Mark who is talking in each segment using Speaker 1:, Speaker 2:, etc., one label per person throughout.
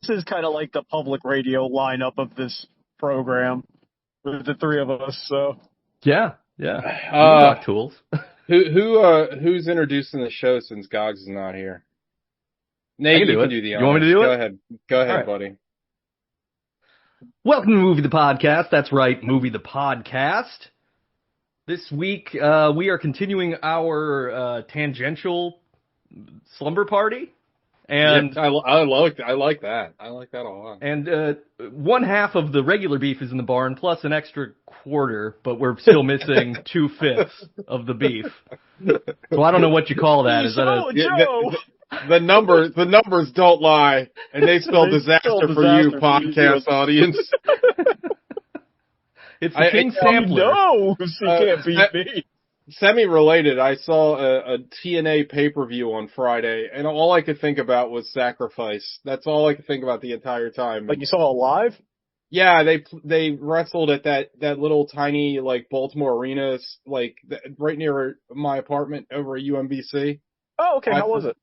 Speaker 1: is kind of like the public radio lineup of this program with the three of us. So
Speaker 2: Yeah. Talk tools.
Speaker 3: Who's introducing the show since Gogs is not here? Nate, you can do the honors.
Speaker 2: You want me to do it?
Speaker 3: Go ahead,
Speaker 2: right,
Speaker 3: buddy.
Speaker 2: Welcome to Movie the Podcast. That's right, Movie the Podcast. This week, we are continuing our tangential slumber party. And
Speaker 3: I like that. I like that a lot.
Speaker 2: And one half of the regular beef is in the barn, plus an extra quarter, but we're still missing 2/5 of the beef. So I don't know what you call that. Is that
Speaker 1: Joe?
Speaker 3: The numbers don't lie, and they spell disaster for you, podcast audience.
Speaker 2: It's the King Sampler.
Speaker 1: No, he can't beat me.
Speaker 3: Semi-related, I saw a TNA pay-per-view on Friday, and all I could think about was Sacrifice. That's all I could think about the entire time.
Speaker 1: Like, you saw it live?
Speaker 3: Yeah, they wrestled at that little tiny, like, Baltimore arena, like, right near my apartment over at UMBC.
Speaker 1: Oh, okay. How was it?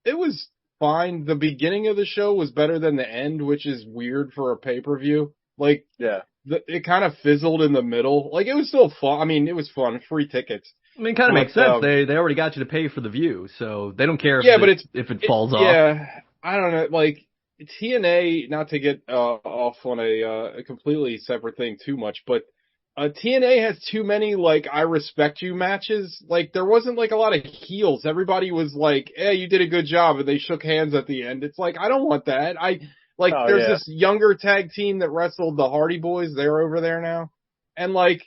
Speaker 3: It was fine. The beginning of the show was better than the end, which is weird for a pay-per-view. Like,
Speaker 1: yeah.
Speaker 3: It kind of fizzled in the middle. Like, it was still fun. I mean, it was fun. Free tickets.
Speaker 2: I mean, it kind of makes sense. They already got you to pay for the view, so they don't care if it falls off.
Speaker 3: Yeah, I don't know. Like, TNA, not to get off on a completely separate thing too much, but TNA has too many, like, I respect you matches. Like, there wasn't, like, a lot of heels. Everybody was like, hey, you did a good job, and they shook hands at the end. It's like, I don't want that. There's this younger tag team that wrestled the Hardy Boys. They're over there now. And, like,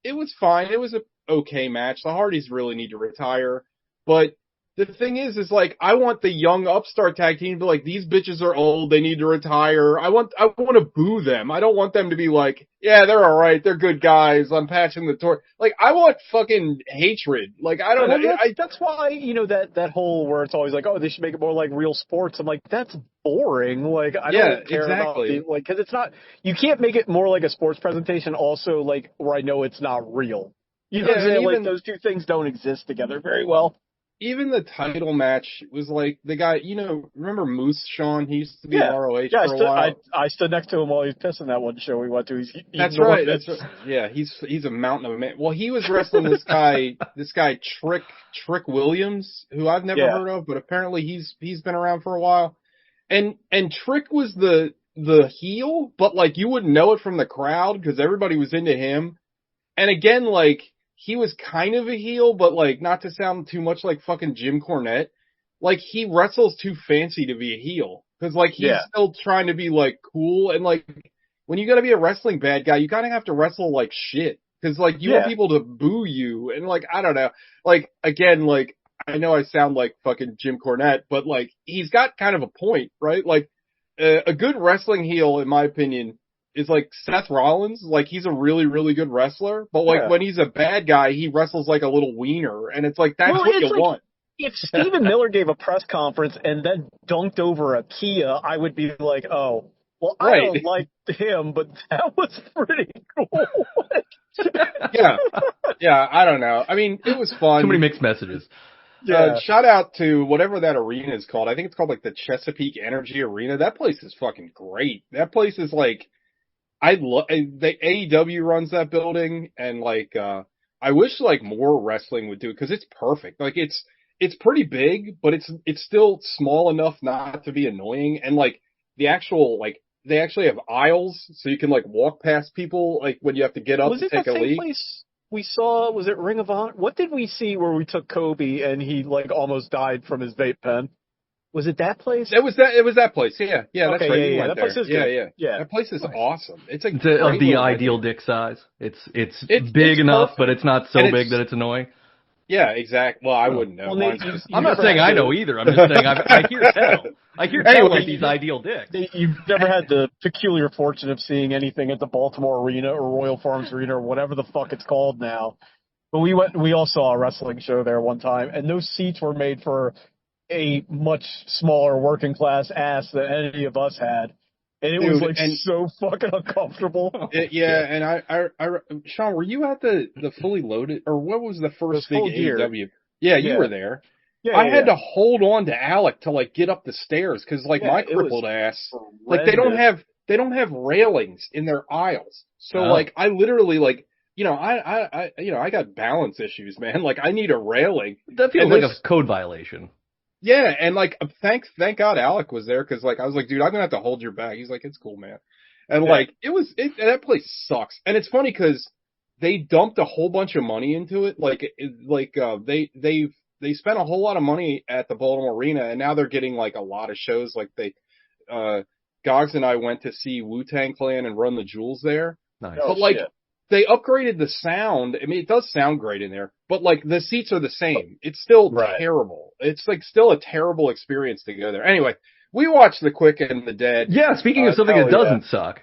Speaker 3: it was fine. It was a okay match. The Hardys really need to retire. But the thing is like, I want the young upstart tag team to be like, these bitches are old. They need to retire. I want to boo them. I don't want them to be like, yeah, they're all right. They're good guys. I'm patching the torch. Like, I want fucking hatred. Like, I don't know.
Speaker 1: That's why, that whole where it's always like, oh, they should make it more like real sports. I'm like, that's boring. Like, I don't care about cause it's not, you can't make it more like a sports presentation also, like, where I know it's not real. You know what I'm saying? Like, those two things don't exist together very well.
Speaker 3: Even the title match was like, the guy, remember Moose Sean? He used to be ROH for a while.
Speaker 1: I stood next to him while he was pissing that one show we went to.
Speaker 3: That's right. Yeah, he's a mountain of a man. Well, he was wrestling this guy Trick Williams, who I've never heard of, but apparently he's been around for a while. And Trick was the heel, but like, you wouldn't know it from the crowd because everybody was into him. And again, like, he was kind of a heel, but like, not to sound too much like fucking Jim Cornette, like, he wrestles too fancy to be a heel. Cause like, he's still trying to be like cool. And like, when you gotta be a wrestling bad guy, you kinda have to wrestle like shit. Cause like, you want people to boo you. And like, I don't know. Like, again, like, I know I sound like fucking Jim Cornette, but like, he's got kind of a point, right? Like, a good wrestling heel, in my opinion, is like Seth Rollins. Like, he's a really, really good wrestler, but like, when he's a bad guy, he wrestles like a little wiener, and it's like, that's what you want.
Speaker 1: If Stephen Miller gave a press conference and then dunked over a Kia, I would be like, oh, well, I don't like him, but that was pretty cool.
Speaker 3: Yeah, I don't know. I mean, it was fun.
Speaker 2: Too many mixed messages.
Speaker 3: Shout out to whatever that arena is called. I think it's called like the Chesapeake Energy Arena. That place is fucking great. That place is like, the AEW runs that building, and like, I wish like more wrestling would do it, cause it's perfect. Like, it's pretty big, but it's still small enough not to be annoying. And like, the actual, like, they actually have aisles, so you can like walk past people, like, when you have to get up to take a leak.
Speaker 1: Place we saw, was it Ring of Honor? What did we see where we took Kobe and he like almost died from his vape pen? Was it that place?
Speaker 3: It was that place. Yeah, that's right.
Speaker 1: Yeah, that place is good.
Speaker 3: Yeah. That place is awesome. It's of
Speaker 2: the ideal dick size. It's big enough, but it's not so big that it's annoying.
Speaker 3: Yeah, exactly. Well, I wouldn't know.
Speaker 1: Well,
Speaker 2: I'm not saying I know either. I'm just saying I hear tell. I hear tell like these ideal dicks.
Speaker 1: You've never had the peculiar fortune of seeing anything at the Baltimore Arena or Royal Farms Arena or whatever the fuck it's called now. But we all saw a wrestling show there one time, and those seats were made for a much smaller working class ass than any of us had. And it was like so fucking uncomfortable.
Speaker 3: And I Sean, were you at the Fully Loaded, or what was the first big AEW? Yeah, you were there. I had to hold on to Alec to like get up the stairs because like my crippled ass, like they don't have railings in their aisles. So like I literally like, I got balance issues, man. Like I need a railing.
Speaker 2: That feels like a code violation.
Speaker 3: Yeah, and like thank God Alec was there because like I was like, dude, I'm gonna have to hold your bag. He's like, it's cool, man. And like that place sucks. And it's funny because they dumped a whole bunch of money into it. They spent a whole lot of money at the Baltimore Arena, and now they're getting like a lot of shows. Like Gogs and I went to see Wu-Tang Clan and Run the Jewels there.
Speaker 2: Nice.
Speaker 3: But like they upgraded the sound. I mean, it does sound great in there, but like the seats are the same. It's still terrible. It's like still a terrible experience to go there. Anyway, we watched The Quick and the Dead.
Speaker 2: Yeah, speaking of something that doesn't suck.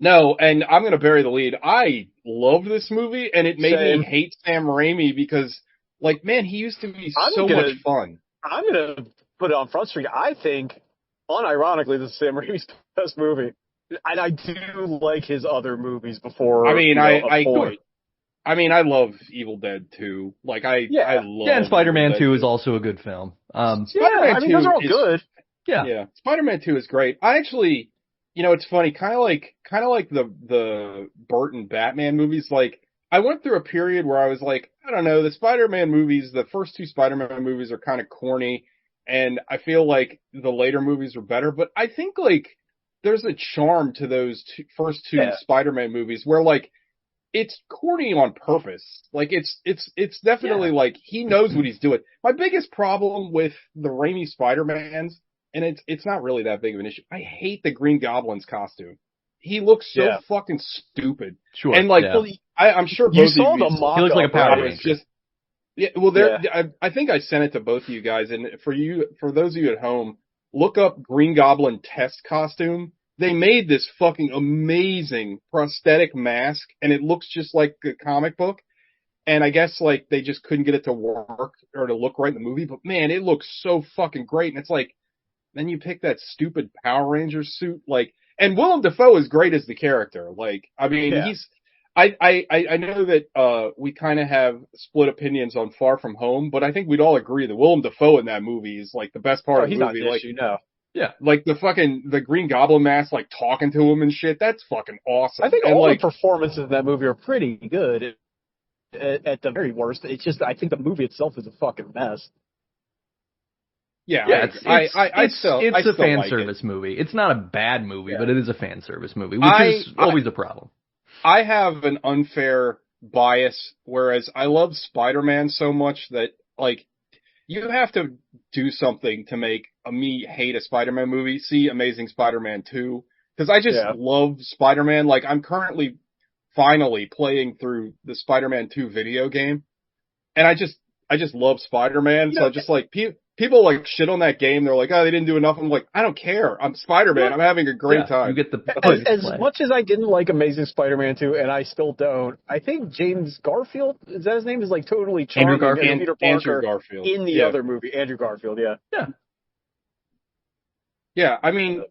Speaker 3: No, and I'm going to bury the lead. I love this movie, and it made me hate Sam Raimi because, like, man, he used to be so much fun.
Speaker 1: I'm going to put it on Front Street. I think, unironically, this is Sam Raimi's best movie. And I do like his other movies before.
Speaker 3: I mean, I love Evil Dead 2. Like, I love.
Speaker 2: Yeah, and Spider-Man 2 is also a good film.
Speaker 3: Spider-Man 2
Speaker 1: those are all good.
Speaker 3: Yeah. Spider-Man 2 is great. I actually, it's funny, kind of like the Burton Batman movies. Like, I went through a period where I was like, I don't know, the Spider-Man movies, the first two Spider-Man movies are kind of corny, and I feel like the later movies were better. But I think like there's a charm to those first two Spider-Man movies where like it's corny on purpose. Like it's definitely like he knows what he's doing. My biggest problem with the Raimi Spider-Mans, and it's not really that big of an issue. I hate the Green Goblin's costume. He looks so fucking stupid.
Speaker 2: Sure.
Speaker 3: And like, I'm sure both
Speaker 1: you
Speaker 3: of
Speaker 1: saw
Speaker 3: you
Speaker 1: the mock-up.
Speaker 2: He looks like a Power Ranger.
Speaker 3: I think I sent it to both of you guys. And for those of you at home, look up Green Goblin test costume. They made this fucking amazing prosthetic mask, and it looks just like a comic book. And I guess like they just couldn't get it to work or to look right in the movie. But man, it looks so fucking great. And it's like, then you pick that stupid Power Ranger suit, like. And Willem Dafoe is great as the character. Like, I mean, I know that, we kind of have split opinions on Far From Home, but I think we'd all agree that Willem Dafoe in that movie is like the best part of the movie. Like the Green Goblin mask, like talking to him and shit. That's fucking awesome.
Speaker 1: I think all the performances in that movie are pretty good at the very worst. It's just, I think the movie itself is a fucking mess.
Speaker 2: Yeah, it's a fan service movie. It's not a bad movie, but it is a fan service movie, which is always a problem.
Speaker 3: I have an unfair bias, whereas I love Spider-Man so much that, like, you have to do something to make me hate a Spider-Man movie. See Amazing Spider-Man 2. Because I just love Spider-Man. Like, I'm currently finally playing through the Spider-Man 2 video game. And I just love Spider-Man. So just like, people like shit on that game. They're like, oh, they didn't do enough. I'm like, I don't care. I'm Spider-Man. I'm having a great time.
Speaker 2: You get the
Speaker 1: as much as I didn't like Amazing Spider-Man 2, and I still don't, I think James Garfield, is that his name, is like totally charming.
Speaker 3: Andrew Garfield.
Speaker 1: In the other movie. Andrew Garfield,
Speaker 3: Yeah, I mean,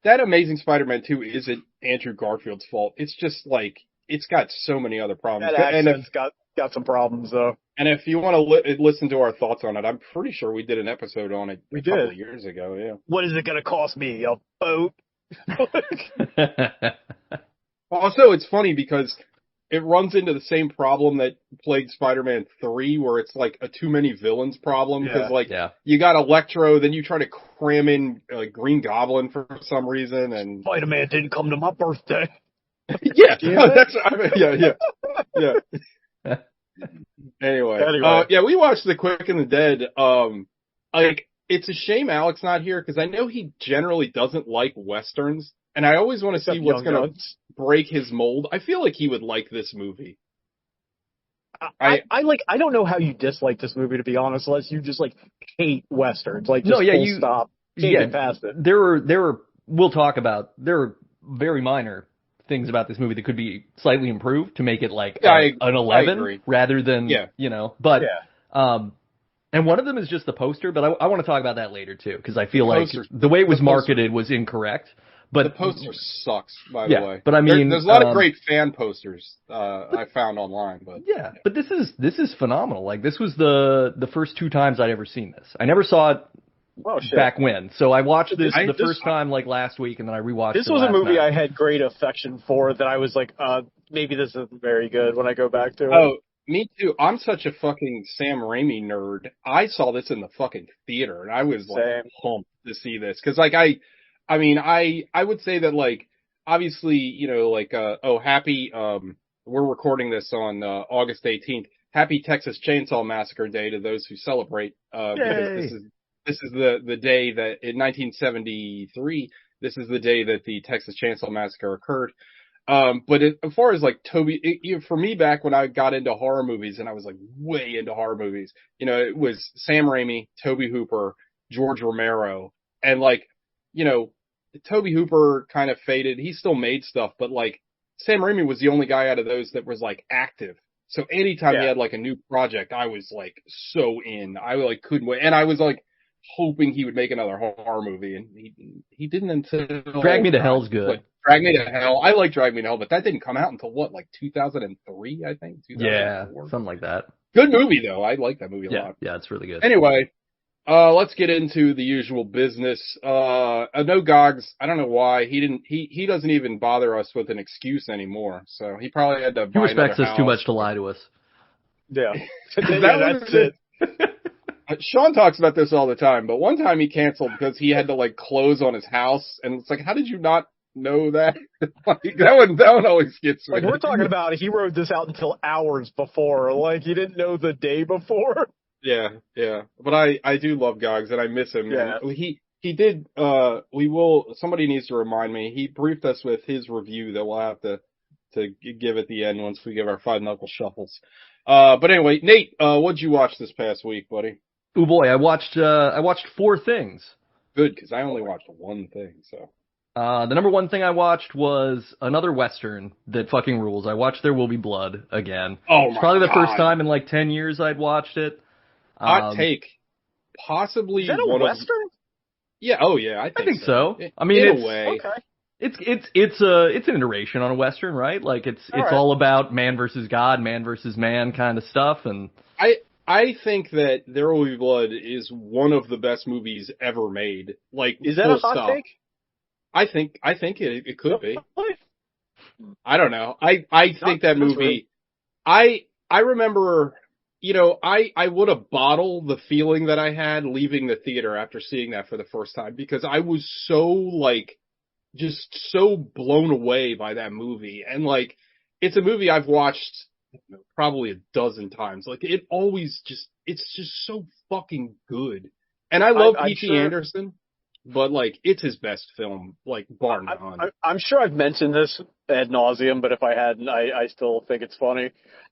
Speaker 3: that Amazing Spider-Man 2 isn't Andrew Garfield's fault. It's just like, it's got so many other problems.
Speaker 1: That accent's got some problems, though.
Speaker 3: And if you want to listen to our thoughts on it, I'm pretty sure we did an episode on it a couple of years ago, yeah.
Speaker 1: What is it going to cost me? A boat?
Speaker 3: Also, it's funny because it runs into the same problem that plagued Spider-Man 3, where it's like a too many villains problem. Because you got Electro, then you try to cram in Green Goblin for some reason, and
Speaker 1: Spider-Man didn't come to my birthday.
Speaker 3: Yeah. Anyway, we watched The Quick and the Dead. Like, it's a shame Alex not here because I know he generally doesn't like westerns, and I always want to see what's going to break his mold. I feel like he would like this movie.
Speaker 1: I don't know how you dislike this movie, to be honest, unless you just like hate westerns. Like, just stop. Can't get past it.
Speaker 2: There were. We'll talk about. There are very minor things about this movie that could be slightly improved to make it like an 11 rather than, but, and one of them is just the poster, but I want to talk about that later too, because I feel like the way it was marketed was incorrect, But
Speaker 3: the poster sucks, by the way.
Speaker 2: But I mean,
Speaker 3: there's a lot of great fan posters I found online. But
Speaker 2: but this is phenomenal. Like, this was the first 2 times I'd ever seen this. I never saw it back when. So I watched this the first time like last week, and then I rewatched it.
Speaker 1: This was a movie I had great affection for. That I was like, maybe this isn't very good when I go back to it.
Speaker 3: Oh, me too. I'm such a fucking Sam Raimi nerd. I saw this in the fucking theater, and I was like pumped to see this because, like, I mean, I would say that, like, obviously, you know, like, happy, we're recording this on August 18th. Happy Texas Chainsaw Massacre Day to those who celebrate, because this is the day that in 1973, this is the day that the Texas Chainsaw Massacre occurred. But as far as like for me, back when I got into horror movies, and I was like way into horror movies, you know, it was Sam Raimi, Tobe Hooper, George Romero, and like, you know, Tobe Hooper kind of faded. He still made stuff, but like Sam Raimi was the only guy out of those that was like active. So anytime he had like a new project, I was like so in. I like couldn't wait, and I was like hoping he would make another horror movie, and he didn't until
Speaker 2: Drag Me to Hell's good.
Speaker 3: Drag Me to Hell. I like Drag Me to Hell, but that didn't come out until what, like 2003, I think.
Speaker 2: Yeah, something like that.
Speaker 3: Good movie though. I like that movie a lot.
Speaker 2: Yeah, it's really good.
Speaker 3: Anyway, let's get into the usual business. No Gogs. I don't know why he doesn't even bother us with an excuse anymore. So he probably had to.
Speaker 2: He respects us too much to lie to us.
Speaker 1: Yeah,
Speaker 3: that's it. Sean talks about this all the time, but one time he canceled because he had to like close on his house, and it's like, how did you not know that? Like, that one always gets me.
Speaker 1: Like, we're talking about he wrote this out until hours before, like he didn't know the day before.
Speaker 3: Yeah. But I do love Gogs, and I miss him.
Speaker 1: Yeah.
Speaker 3: And he did. Somebody needs to remind me. He briefed us with his review that we'll have to give at the end once we give our 5 knuckle shuffles. But anyway, Nate, what'd you watch this past week, buddy?
Speaker 2: Oh boy, I watched 4 things.
Speaker 3: Good, because I only watched one thing. So
Speaker 2: the number one thing I watched was another Western that fucking rules. I watched There Will Be Blood again.
Speaker 3: Oh,
Speaker 2: it's probably the first time in like 10 years I'd watched it.
Speaker 3: Hot take. Possibly
Speaker 1: is that a Western?
Speaker 3: Yeah. Oh yeah, I think
Speaker 2: so. I mean,
Speaker 3: in a way.
Speaker 1: Okay.
Speaker 2: It's an iteration on a Western, right? Like it's all about man versus God, man versus man kind of stuff, and
Speaker 3: I think that There Will Be Blood is one of the best movies ever made. Like,
Speaker 1: is that a hot take?
Speaker 3: I think it could be. I don't know. I think that movie. I remember, you know, I would have bottled the feeling that I had leaving the theater after seeing that for the first time, because I was so like just so blown away by that movie. And like, it's a movie I've watched probably a dozen times. Like, it's just so fucking good. And I love P.T. Anderson, but like, it's his best film, like, bar none.
Speaker 1: I'm sure I've mentioned this ad nauseum, but if I hadn't, I still think it's funny.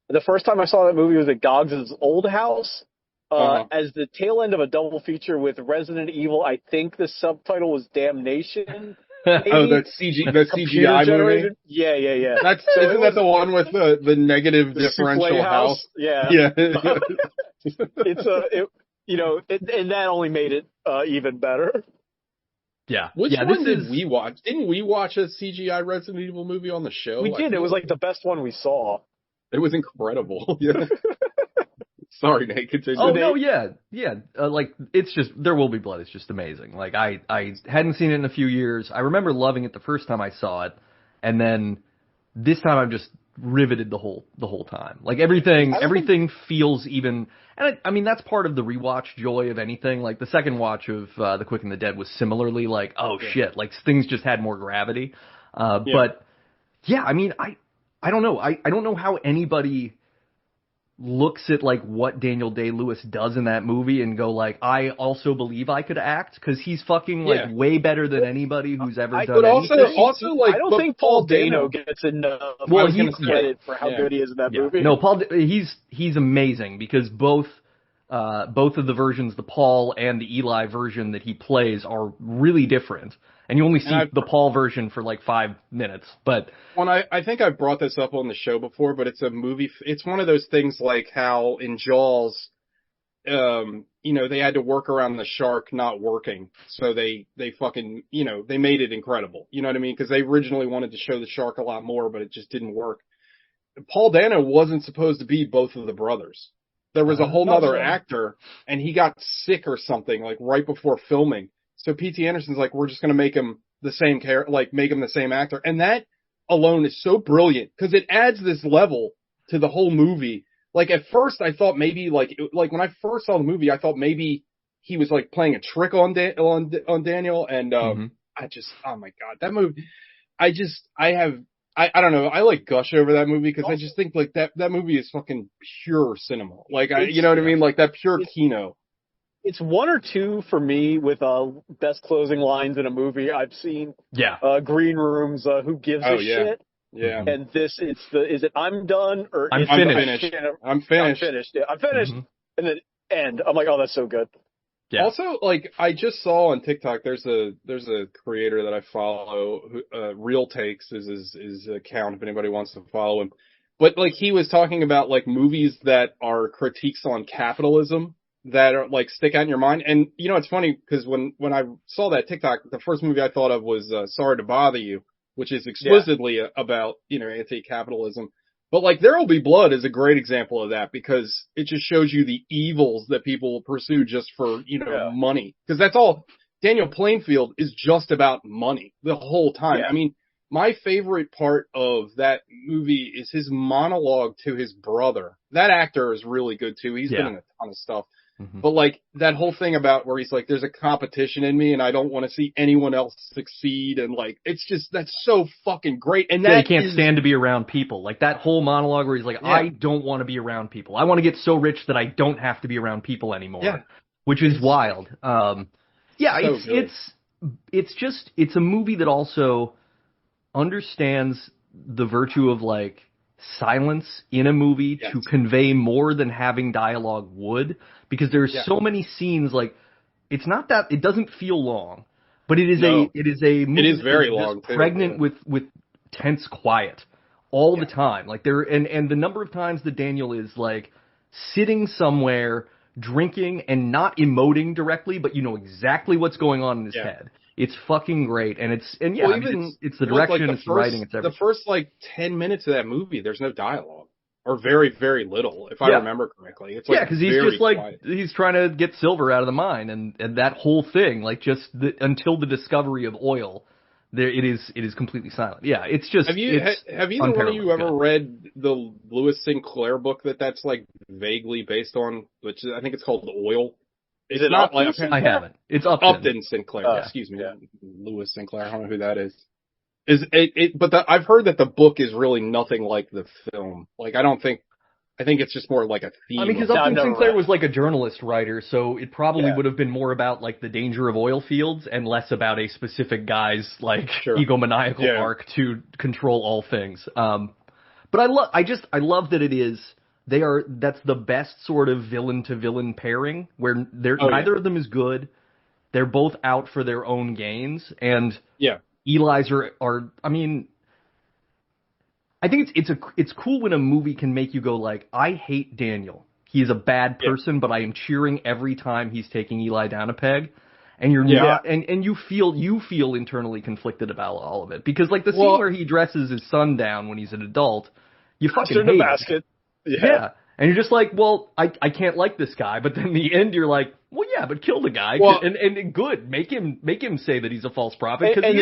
Speaker 1: The first time I saw that movie was at Gogs' old house, as the tail end of a double feature with Resident Evil. I think the subtitle was Damnation.
Speaker 3: Oh, the CGI movie?
Speaker 1: Yeah.
Speaker 3: Isn't that the one with the negative differential house?
Speaker 1: Yeah. And that only made it even better.
Speaker 2: Yeah.
Speaker 3: Which one did we watch? Didn't we watch a CGI Resident Evil movie on the show?
Speaker 1: We did. It was like the best one we saw.
Speaker 3: It was incredible. Yeah. Sorry, Nate, continue.
Speaker 2: Oh, no, yeah. Like, it's just, There Will Be Blood is just amazing. Like, I hadn't seen it in a few years. I remember loving it the first time I saw it, and then this time I'm just riveted the whole time. Like, everything feels even, and I mean, that's part of the rewatch joy of anything. Like, the second watch of The Quick and the Dead was similarly like, oh shit, like, things just had more gravity. But, yeah, I mean, I don't know. I don't know how anybody looks at like what Daniel Day-Lewis does in that movie and go like, I also believe I could act, because he's fucking like way better than anybody who's ever done anything.
Speaker 3: Also, like,
Speaker 1: I don't think Paul Dano gets enough credit for how good he is in that movie.
Speaker 2: No, he's amazing, because both of the versions, the Paul and the Eli version that he plays, are really different. And you only see the Paul version for like 5 minutes, but
Speaker 3: I think I've brought this up on the show before, but it's a movie. It's one of those things like how in Jaws, they had to work around the shark not working. So they fucking, they made it incredible. You know what I mean? Because they originally wanted to show the shark a lot more, but it just didn't work. Paul Dano wasn't supposed to be both of the brothers. There was a whole nother actor, and he got sick or something, like right before filming. So P.T. Anderson's like, we're just going to make him the same make him the same actor. And that alone is so brilliant, because it adds this level to the whole movie. Like, at first, I thought maybe, when I first saw the movie, I thought maybe he was, like, playing a trick on Daniel, and, I just, oh my God, that movie, I don't know. I like gush over that movie because I just think like that movie is fucking pure cinema. Like you know what I mean? Like that pure kino.
Speaker 1: It's one or two for me with best closing lines in a movie I've seen.
Speaker 2: Yeah.
Speaker 1: Green Rooms. Who gives a shit?
Speaker 3: Yeah.
Speaker 1: And this, is it I'm done or
Speaker 2: I'm finished.
Speaker 3: I'm finished.
Speaker 1: Yeah, I'm finished. Mm-hmm. And then end. I'm like, oh, that's so good.
Speaker 3: Yeah. Also, like, I just saw on TikTok, there's a creator that I follow, who, Real Takes is his account, if anybody wants to follow him. But, like, he was talking about, like, movies that are critiques on capitalism that are, like, stick out in your mind. And, it's funny, because when I saw that TikTok, the first movie I thought of was Sorry to Bother You, which is explicitly about, anti-capitalism. But, like, There Will Be Blood is a great example of that, because it just shows you the evils that people pursue just for, money. Because that's all. Daniel Plainfield is just about money the whole time. Yeah. I mean, my favorite part of that movie is his monologue to his brother. That actor is really good, too. He's been in a ton of stuff. Mm-hmm. But, like, that whole thing about where he's like, there's a competition in me and I don't want to see anyone else succeed. And, like, it's just, that's so fucking great. And that
Speaker 2: he can't stand to be around people. Like, that whole monologue where he's like, I don't want to be around people. I want to get so rich that I don't have to be around people anymore. Yeah. Which is wild. It's a movie that also understands the virtue of, like, silence in a movie to convey more than having dialogue would, because there's so many scenes, like, it's not that it doesn't feel long, but it is a movie
Speaker 3: it is very long,
Speaker 2: pregnant with tense quiet all the time. Like, there and the number of times that Daniel is, like, sitting somewhere drinking and not emoting directly, but you know exactly what's going on in his head. It's fucking great, and it's the direction, it's the writing, it's everything.
Speaker 3: The first, 10 minutes of that movie, there's no dialogue, or very, very little, if I remember correctly. It's
Speaker 2: because he's just quiet. He's trying to get silver out of the mine, and that whole thing, until the discovery of oil, it is completely silent. Yeah, it's just.
Speaker 3: Have either one of you ever read the Lewis Sinclair book that's vaguely based on, which I think it's called Oil?
Speaker 1: Is it not like
Speaker 2: I haven't. It's
Speaker 3: Upton Sinclair. Excuse me, Lewis Sinclair. I don't know who that is. I've heard that the book is really nothing like the film. Like, I think it's just more like a theme.
Speaker 2: I mean, because Upton Sinclair was like a journalist writer, so it probably would have been more about like the danger of oil fields and less about a specific guy's egomaniacal arc to control all things. But I love that it is. That's the best sort of villain to villain pairing where neither of them is good. They're both out for their own gains, and Eli's are. I mean, I think it's cool when a movie can make you go like, I hate Daniel. He is a bad person, but I am cheering every time he's taking Eli down a peg. And you're not, and you feel internally conflicted about all of it, because like the scene where he dresses his son down when he's an adult, you fucking hate
Speaker 1: the basket.
Speaker 2: Yeah. And you're just like, well, I can't like this guy, but then in the end you're like, well, yeah, but kill the guy, and good, make him say that he's a false prophet, because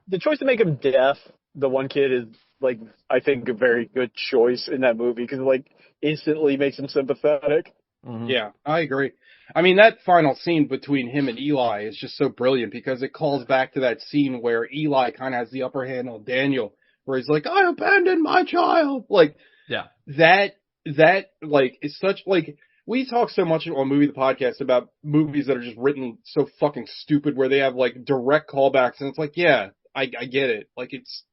Speaker 1: the choice to make him deaf, the one kid, is like, I think a very good choice in that movie, because like instantly makes him sympathetic.
Speaker 3: Mm-hmm. Yeah, I agree. I mean, that final scene between him and Eli is just so brilliant, because it calls back to that scene where Eli kind of has the upper hand on Daniel, where he's like, I abandoned my child. Like, that like is such, like, we talk so much on Movie the Podcast about movies that are just written so fucking stupid, where they have like direct callbacks, and it's like, I get it. Like, it's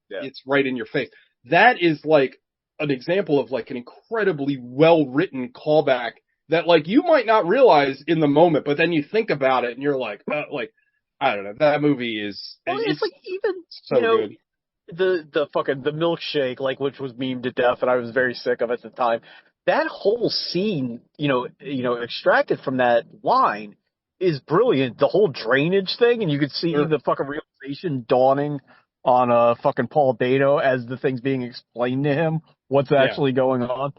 Speaker 3: right in your face. That is like an example of like an incredibly well written callback that like you might not realize in the moment, but then you think about it and you're like, I don't know. That movie is.
Speaker 1: It's like, even
Speaker 3: so good.
Speaker 1: The milkshake, like, which was memed to death, and I was very sick of at the time. that whole scene, extracted from that line is brilliant. The whole drainage thing, and you could see the fucking realization dawning on fucking Paul Dano as the thing's being explained to him, what's actually going on.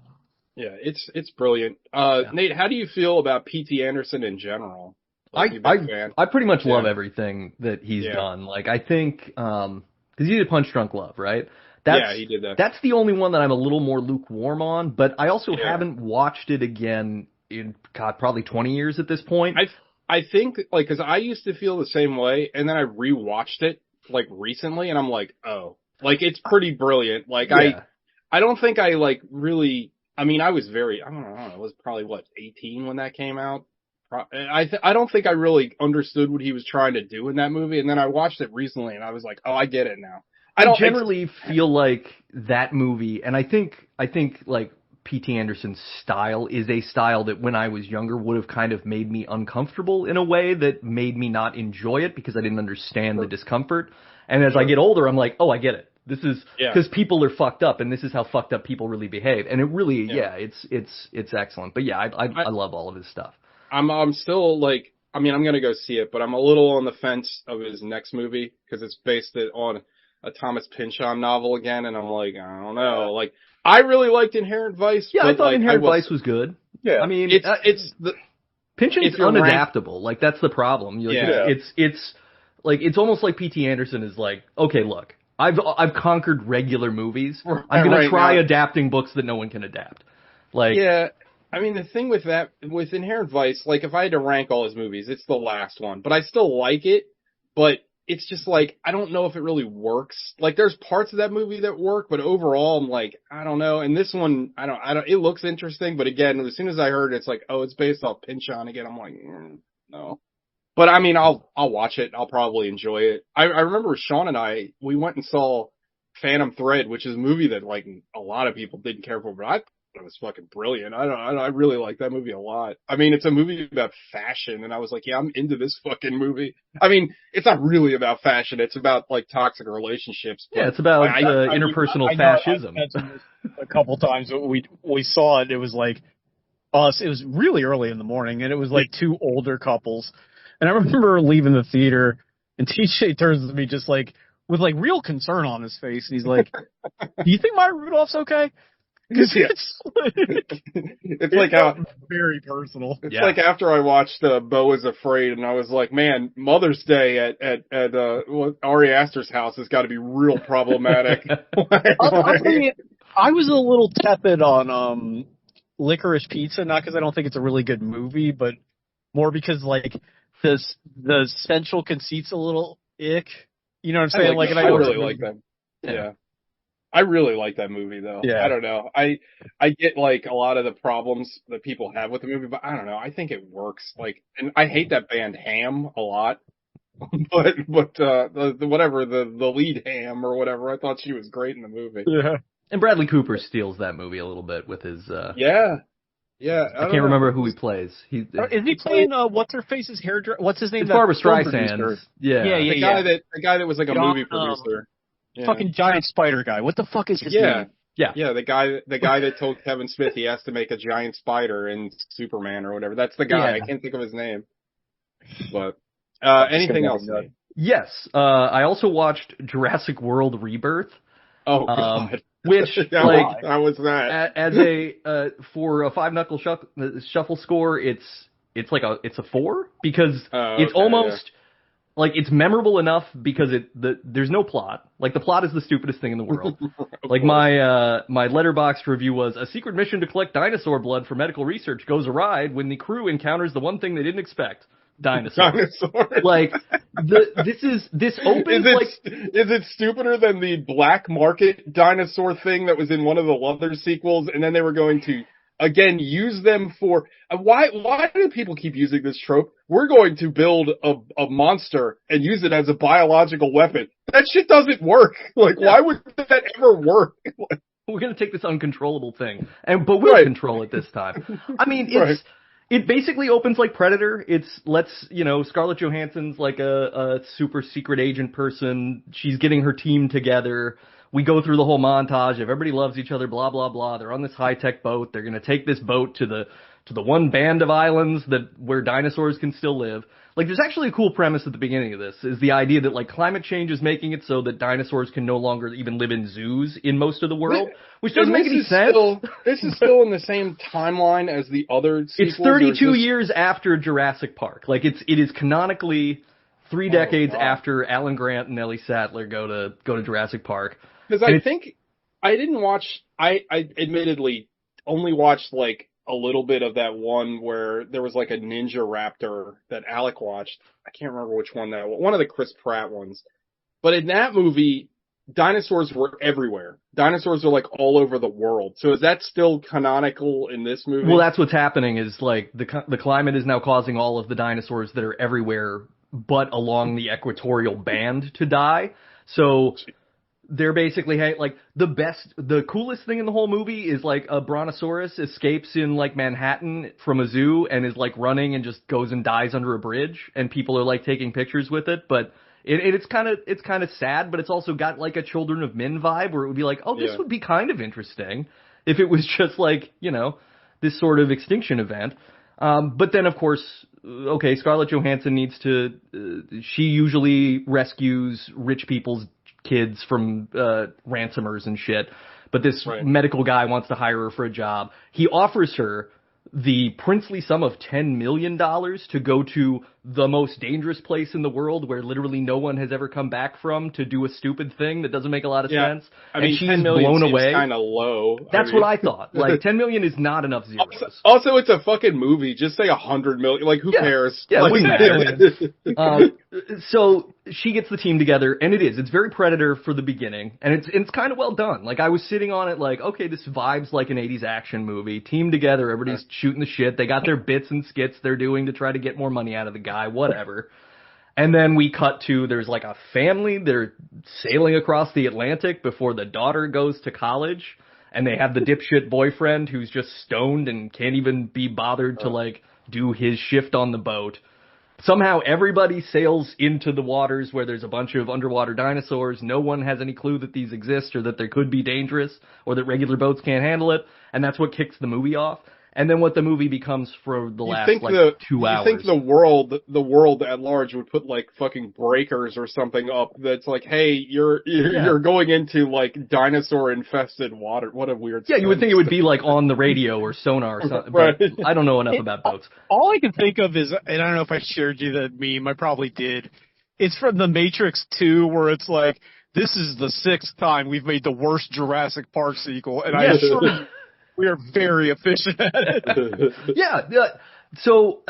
Speaker 3: Yeah, it's brilliant. Nate, how do you feel about P.T. Anderson in general?
Speaker 2: Like, I pretty much love everything that he's done. Like, I think, because he did Punch Drunk Love, right?
Speaker 3: He did that.
Speaker 2: That's the only one that I'm a little more lukewarm on, but I also haven't watched it again in, probably 20 years at this point.
Speaker 3: I think, like, because I used to feel the same way, and then I rewatched it, like, recently, and I'm like, oh. Like, it's pretty brilliant. Like, I don't think I, like, really, I mean, I was very, I don't know, it was probably, 18 when that came out? I don't think I really understood what he was trying to do in that movie, and then I watched it recently, and I was like, oh, I get it now.
Speaker 2: I generally feel like that movie, and I think like P.T. Anderson's style is a style that when I was younger would have kind of made me uncomfortable in a way that made me not enjoy it because I didn't understand the discomfort. And as I get older, I'm like, oh, I get it. This is because people are fucked up, and this is how fucked up people really behave. And it really, it's excellent. But yeah, I love all of his stuff.
Speaker 3: I'm still like, I mean, I'm gonna go see it, but I'm a little on the fence of his next movie because it's based on a Thomas Pynchon novel again, and I'm like, I don't know. Like, I really liked Inherent Vice.
Speaker 2: Yeah, I thought Inherent Vice was good.
Speaker 3: Yeah,
Speaker 2: I mean,
Speaker 3: it's the
Speaker 2: Pynchon's unadaptable. Like, that's the problem. It's like, it's almost like P.T. Anderson is like, okay, look, I've conquered regular movies. I'm gonna try adapting books that no one can adapt. Like,
Speaker 3: yeah. I mean, the thing with Inherent Vice, like, if I had to rank all his movies, it's the last one, but I still like it, but it's just like, I don't know if it really works. Like, there's parts of that movie that work, but overall, I'm like, I don't know. And this one, I don't, it looks interesting, but again, as soon as I heard it, it's like, oh, it's based off Pynchon again. I'm like, no. But I mean, I'll watch it. I'll probably enjoy it. I remember Sean and I, we went and saw Phantom Thread, which is a movie that, like, a lot of people didn't care for, but I it was fucking brilliant. I really like that movie a lot. I mean, it's a movie about fashion, and I was like, yeah, I'm into this fucking movie. I mean, it's not really about fashion. It's about, like, toxic relationships.
Speaker 2: Yeah, it's about interpersonal fascism.
Speaker 1: I mentioned this a couple times. We saw it. It was like us. It was really early in the morning, and it was like two older couples. And I remember leaving the theater, and TJ turns to me just like with like real concern on his face, and he's like, "Do you think Maya Rudolph's okay?" Because
Speaker 3: it's like how
Speaker 1: very personal.
Speaker 3: It's like after I watched Beau is Afraid, and I was like, man, Mother's Day at Ari Aster's house has got to be real problematic.
Speaker 1: I was a little tepid on Licorice Pizza, not because I don't think it's a really good movie, but more because like the central conceit's a little ick. You know what I'm saying?
Speaker 3: I really like that. Yeah. I really like that movie, though.
Speaker 1: Yeah.
Speaker 3: I don't know. I get, like, a lot of the problems that people have with the movie, but I don't know. I think it works. Like, and I hate that band Ham a lot. but the lead Ham or whatever, I thought she was great in the movie.
Speaker 1: Yeah.
Speaker 2: And Bradley Cooper steals that movie a little bit with his,
Speaker 3: Yeah.
Speaker 2: I can't remember who he plays.
Speaker 1: Is he playing, what's her face's hairdresser? What's his name?
Speaker 2: It's Barbara Streisand.
Speaker 1: Yeah.
Speaker 3: The guy that was like a movie producer.
Speaker 1: Yeah. Fucking giant spider guy. What the fuck is his name?
Speaker 3: Yeah, the guy that told Kevin Smith he has to make a giant spider in Superman or whatever. That's the guy. I can't think of his name. But anything else?
Speaker 2: Yes. I also watched Jurassic World Rebirth.
Speaker 3: Oh God.
Speaker 2: Which
Speaker 3: how was that?
Speaker 2: As a for a 5-knuckle shuffle score, it's a 4 because it's almost like, it's memorable enough because there's no plot. Like, the plot is the stupidest thing in the world. Like, my Letterboxd review was, a secret mission to collect dinosaur blood for medical research goes awry when the crew encounters the one thing they didn't expect. Dinosaurs. Like, this opens
Speaker 3: Is it stupider than the black market dinosaur thing that was in one of the other sequels, and then they were going to, again, use them for, why do people keep using this trope? We're going to build a monster and use it as a biological weapon. That shit doesn't work. Like, why would that ever work?
Speaker 2: We're going to take this uncontrollable thing, but we'll control it this time. I mean, it basically opens like Predator. Scarlett Johansson's like a super secret agent person. She's getting her team together. we go through the whole montage of everybody loves each other, blah, blah, blah. They're on this high-tech boat. They're going to take this boat to the one band of islands where dinosaurs can still live. Like, there's actually a cool premise at the beginning of this, is the idea that, like, climate change is making it so that dinosaurs can no longer even live in zoos in most of the world, which doesn't make any sense.
Speaker 3: This is still in the same timeline as the other sequels.
Speaker 2: It's 32 years after Jurassic Park. Like, it is canonically 3 decades after Alan Grant and Ellie Sattler go to Jurassic Park.
Speaker 3: Because I think I didn't watch. I admittedly only watched like a little bit of that one where there was like a ninja raptor that Alec watched. I can't remember which one that was. One of the Chris Pratt ones. But in that movie, dinosaurs were everywhere. Dinosaurs are like all over the world. So is that still canonical in this movie?
Speaker 2: Well, that's what's happening. Is like the climate is now causing all of the dinosaurs that are everywhere, but along the equatorial band, to die. So they're basically like the coolest thing in the whole movie is like a brontosaurus escapes in like Manhattan from a zoo and is like running and just goes and dies under a bridge, and people are like taking pictures with it. But it's kind of sad, but it's also got like a Children of Men vibe where it would be like, oh, this would be kind of interesting if it was just like, you know, this sort of extinction event. But then, of course, okay, Scarlett Johansson needs to, she usually rescues rich people's kids from ransomers and shit. But this medical guy wants to hire her for a job. He offers her the princely sum of $10 million to go to the most dangerous place in the world where literally no one has ever come back from to do a stupid thing that doesn't make a lot of sense.
Speaker 3: I mean,
Speaker 2: and she's blown away.
Speaker 3: Kind of low.
Speaker 2: That's what I thought. Like, 10 million is not enough zeros.
Speaker 3: Also, it's a fucking movie. Just say 100 million. Like, who cares?
Speaker 2: Yeah,
Speaker 3: like,
Speaker 2: it wouldn't matter. So she gets the team together, and it's very Predator for the beginning, and it's kind of well done. Like, I was sitting on it like, okay, this vibes like an 80s action movie. Team together, everybody's shooting the shit. They got their bits and skits they're doing to try to get more money out of the guy, whatever. And then we cut to, there's like a family, they're sailing across the Atlantic before the daughter goes to college, and they have the dipshit boyfriend who's just stoned and can't even be bothered to like do his shift on the boat. Somehow everybody sails into the waters where there's a bunch of underwater dinosaurs. No one has any clue that these exist or that they could be dangerous or that regular boats can't handle it. And that's what kicks the movie off. And then what the movie becomes for the last 2 hours.
Speaker 3: You think the world at large would put like fucking breakers or something up that's like, hey, you're going into like dinosaur infested water. What a weird.
Speaker 2: Yeah, you would think it would be like on the radio or sonar or something. Right. But I don't know enough about boats.
Speaker 1: All I can think of is, and I don't know if I shared you that meme. I probably did. It's from The Matrix 2, where it's like, this is the 6th time we've made the worst Jurassic Park sequel, and I assure you, we are very efficient at it.
Speaker 2: Yeah. So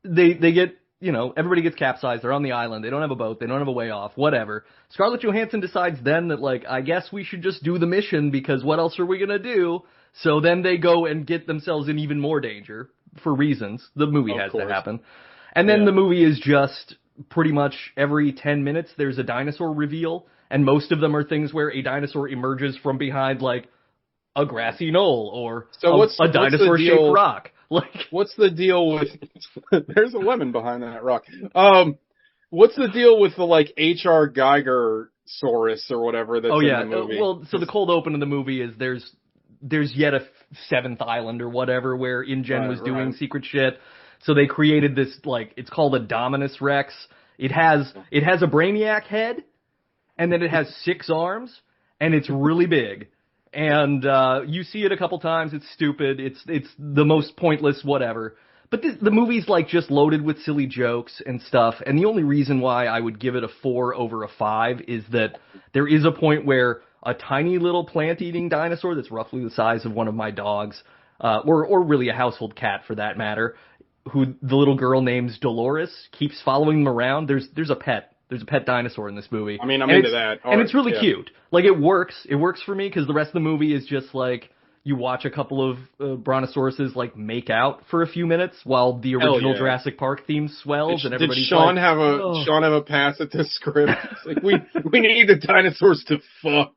Speaker 2: they get, you know, everybody gets capsized. They're on the island. They don't have a boat. They don't have a way off. Whatever. Scarlett Johansson decides then that, like, I guess we should just do the mission because what else are we going to do? So then they go and get themselves in even more danger for reasons. The movie has to happen. And then the movie is just pretty much every 10 minutes there's a dinosaur reveal. And most of them are things where a dinosaur emerges from behind, like, a grassy knoll or a dinosaur-shaped rock. Like,
Speaker 3: what's the deal with? There's a lemon behind that rock. What's the deal with the like H.R. Geiger Saurus or whatever that's in the movie?
Speaker 2: Well, so the cold open of the movie is there's yet a 7th island or whatever where InGen was doing secret shit. So they created this, like, it's called a Dominus Rex. It has a Brainiac head, and then it has 6 arms, and it's really big. And you see it a couple times. It's stupid. It's the most pointless whatever. But the movie's like just loaded with silly jokes and stuff. And the only reason why I would give it a 4 over a 5 is that there is a point where a tiny little plant-eating dinosaur that's roughly the size of one of my dogs, or really a household cat for that matter, who the little girl names Dolores keeps following them around. There's a pet. There's a pet dinosaur in this movie.
Speaker 3: I mean, I'm into that.
Speaker 2: And it's really cute. Like, it works. It works for me because the rest of the movie is just like, you watch a couple of brontosauruses, like, make out for a few minutes while the original Jurassic Park theme swells and everybody's
Speaker 3: Did Sean have a pass at this script? It's like, we need the dinosaurs to fuck.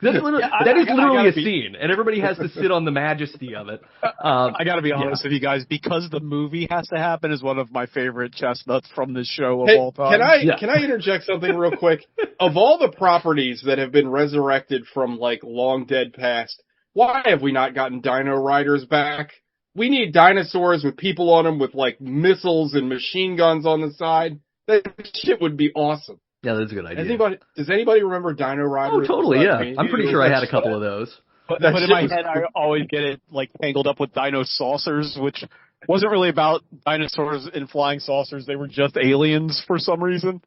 Speaker 2: That is literally a scene, and everybody has to sit on the majesty of it.
Speaker 1: I gotta be honest with you guys, because the movie has to happen is one of my favorite chestnuts from this show of all time.
Speaker 3: Can I interject something real quick? Of all the properties that have been resurrected from like long dead past, why have we not gotten Dino Riders back? We need dinosaurs with people on them with like missiles and machine guns on the side. That shit would be awesome.
Speaker 2: Yeah, that's a good idea.
Speaker 3: Does anybody remember Dino Riders?
Speaker 2: Oh, totally, yeah. I'm pretty sure I had a couple of those.
Speaker 1: But in my head, I always get it like tangled up with Dino Saucers, which wasn't really about dinosaurs and flying saucers. They were just aliens for some reason.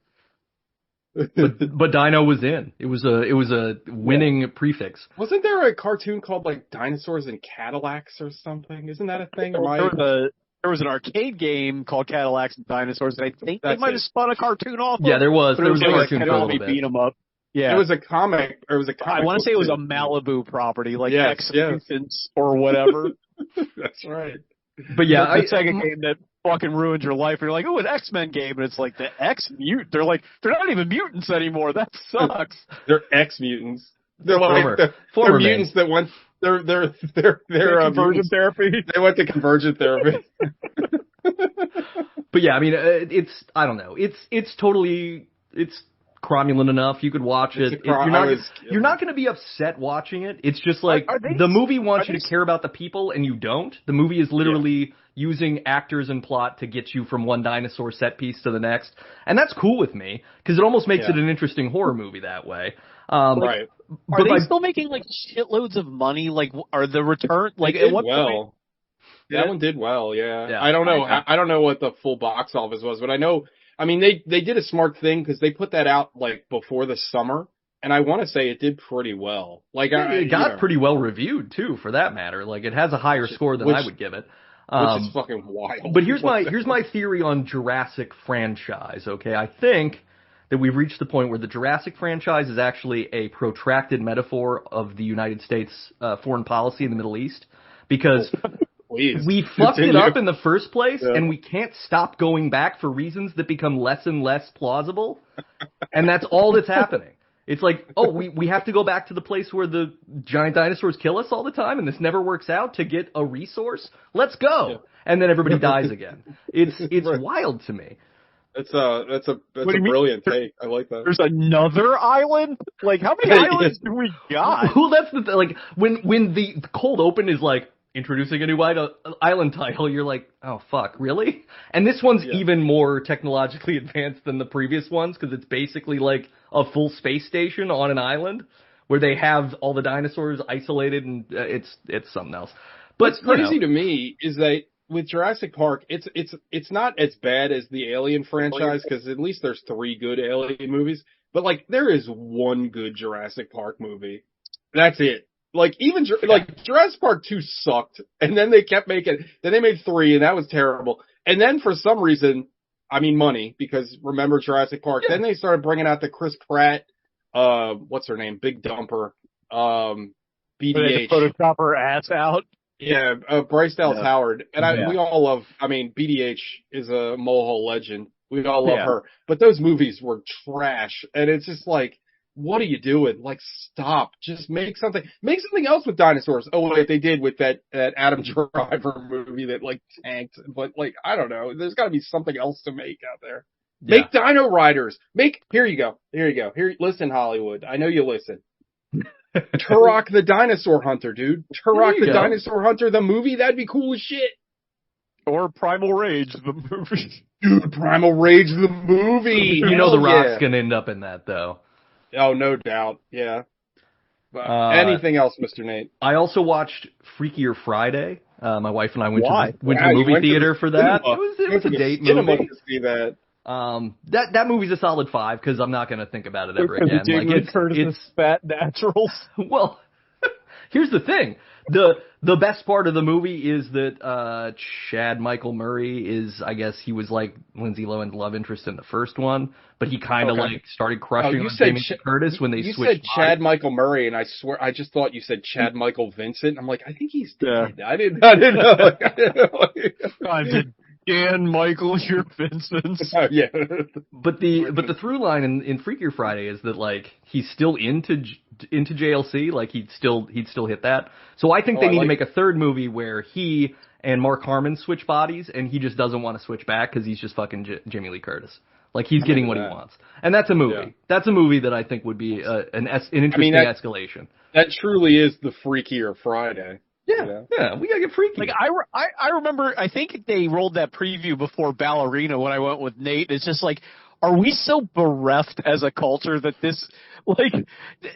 Speaker 2: But Dino was in. It was a winning prefix.
Speaker 3: Wasn't there a cartoon called like Dinosaurs and Cadillacs or something? Isn't that a thing?
Speaker 1: There was an arcade game called Cadillacs and Dinosaurs, and I think they might have spun a cartoon off.
Speaker 2: Yeah, there was. There was a cartoon for a little bit.
Speaker 1: Beat 'em up. Yeah,
Speaker 3: it was a comic. Or it was a comic.
Speaker 1: I want to say it was a Malibu property, like X-Mutants or whatever.
Speaker 3: That's right.
Speaker 2: But yeah,
Speaker 1: the Sega game that fucking ruined your life. And you're like, oh, an X-Men game, and it's like the X-Mutant. They're like, they're not even mutants anymore. That sucks.
Speaker 3: They're X-Mutants. They're like they're mutants that went. They're
Speaker 1: convergent therapy.
Speaker 3: They went to convergent therapy.
Speaker 2: But yeah, I mean, I don't know. It's totally cromulent enough. You could watch it. You're not going to be upset watching it. It's just like the movie wants you to care about the people, and you don't. The movie is literally using actors and plot to get you from one dinosaur set piece to the next, and that's cool with me because it almost makes it an interesting horror movie that way.
Speaker 3: Right.
Speaker 1: Are they still making like shitloads of money? Like, are the return like at what point?
Speaker 3: That one did well. Yeah. I don't know. I don't know what the full box office was, but I know. I mean, they did a smart thing because they put that out like before the summer, and I want to say it did pretty well. Like,
Speaker 2: it got pretty well reviewed too, for that matter. Like, it has a higher score than I would give it.
Speaker 3: Which is fucking wild.
Speaker 2: But here's my theory on Jurassic franchise. Okay, I think that we've reached the point where the Jurassic franchise is actually a protracted metaphor of the United States foreign policy in the Middle East, because we fucked it up in the first place, and we can't stop going back for reasons that become less and less plausible, and that's all that's happening. It's like, oh, we have to go back to the place where the giant dinosaurs kill us all the time, and this never works out to get a resource. Let's go, and then everybody dies again. It's wild to me.
Speaker 3: That's a brilliant take. I like that.
Speaker 1: There's another island? Like, how many islands do we got?
Speaker 2: Well, that's the thing. Like, when the cold open is like introducing a new island title, you're like, oh fuck, really? And this one's even more technologically advanced than the previous ones because it's basically like a full space station on an island where they have all the dinosaurs isolated, and it's something else. But
Speaker 3: what's crazy to me is that with Jurassic Park, it's not as bad as the Alien franchise because at least there's 3 good Alien movies. But like, there is one good Jurassic Park movie. That's it. Like, even like Jurassic Park 2 sucked, and then they kept making. Then they made 3, and that was terrible. And then for some reason, I mean money, because remember Jurassic Park. Then they started bringing out the Chris Pratt, what's her name, Big Dumper, BDH.
Speaker 1: Photoshop her ass out.
Speaker 3: Yeah, Bryce Dallas Howard. And we all love, I mean, BDH is a Mohole legend. We all love her. But those movies were trash. And it's just like, what are you doing? Like, stop. Just make something else with dinosaurs. Oh, wait, they did with that Adam Driver movie that, like, tanked. But, like, I don't know. There's got to be something else to make out there. Yeah. Make Dino Riders. Here you go. Listen, Hollywood. I know you listen. Turok the Dinosaur Hunter, dude. Turok the Dinosaur Hunter, the movie, that'd be cool as shit.
Speaker 1: Or Primal Rage, the movie.
Speaker 3: Dude, Primal Rage, the movie.
Speaker 2: You know The Rock's gonna end up in that, though.
Speaker 3: Oh, no doubt. Yeah. Anything else, Mr. Nate?
Speaker 2: I also watched Freakier Friday. My wife and I went to the movie theater for that. It was a date movie.
Speaker 3: To see that.
Speaker 2: That movie's a solid 5 because I'm not going to think about it ever again. Like,
Speaker 1: it's fat naturals.
Speaker 2: Well, here's the thing. The best part of the movie is that Chad Michael Murray is, I guess he was like Lindsay Lohan's love interest in the first one, but he kind of like started crushing on Jamie Lee Curtis when they switched.
Speaker 3: You said Chad Michael Murray, and I swear I just thought you said Chad Michael Vincent. I'm like, I think he's dead. I didn't know.
Speaker 1: I did. Dan Michael, you're Vincent.
Speaker 3: Yeah.
Speaker 2: But the through line in Freakier Friday is that like he's still into into JLC. Like he'd still hit that. So I think they need to make a third movie where he and Mark Harmon switch bodies, and he just doesn't want to switch back because he's just fucking Jamie Lee Curtis. Like he's getting what he wants, and that's a movie. Yeah. That's a movie that I think would be an interesting escalation.
Speaker 3: That truly is the freakier Friday.
Speaker 2: Yeah, we gotta get freaky.
Speaker 1: Like I remember, I think they rolled that preview before Ballerina when I went with Nate. It's just like, are we so bereft as a culture that this, like,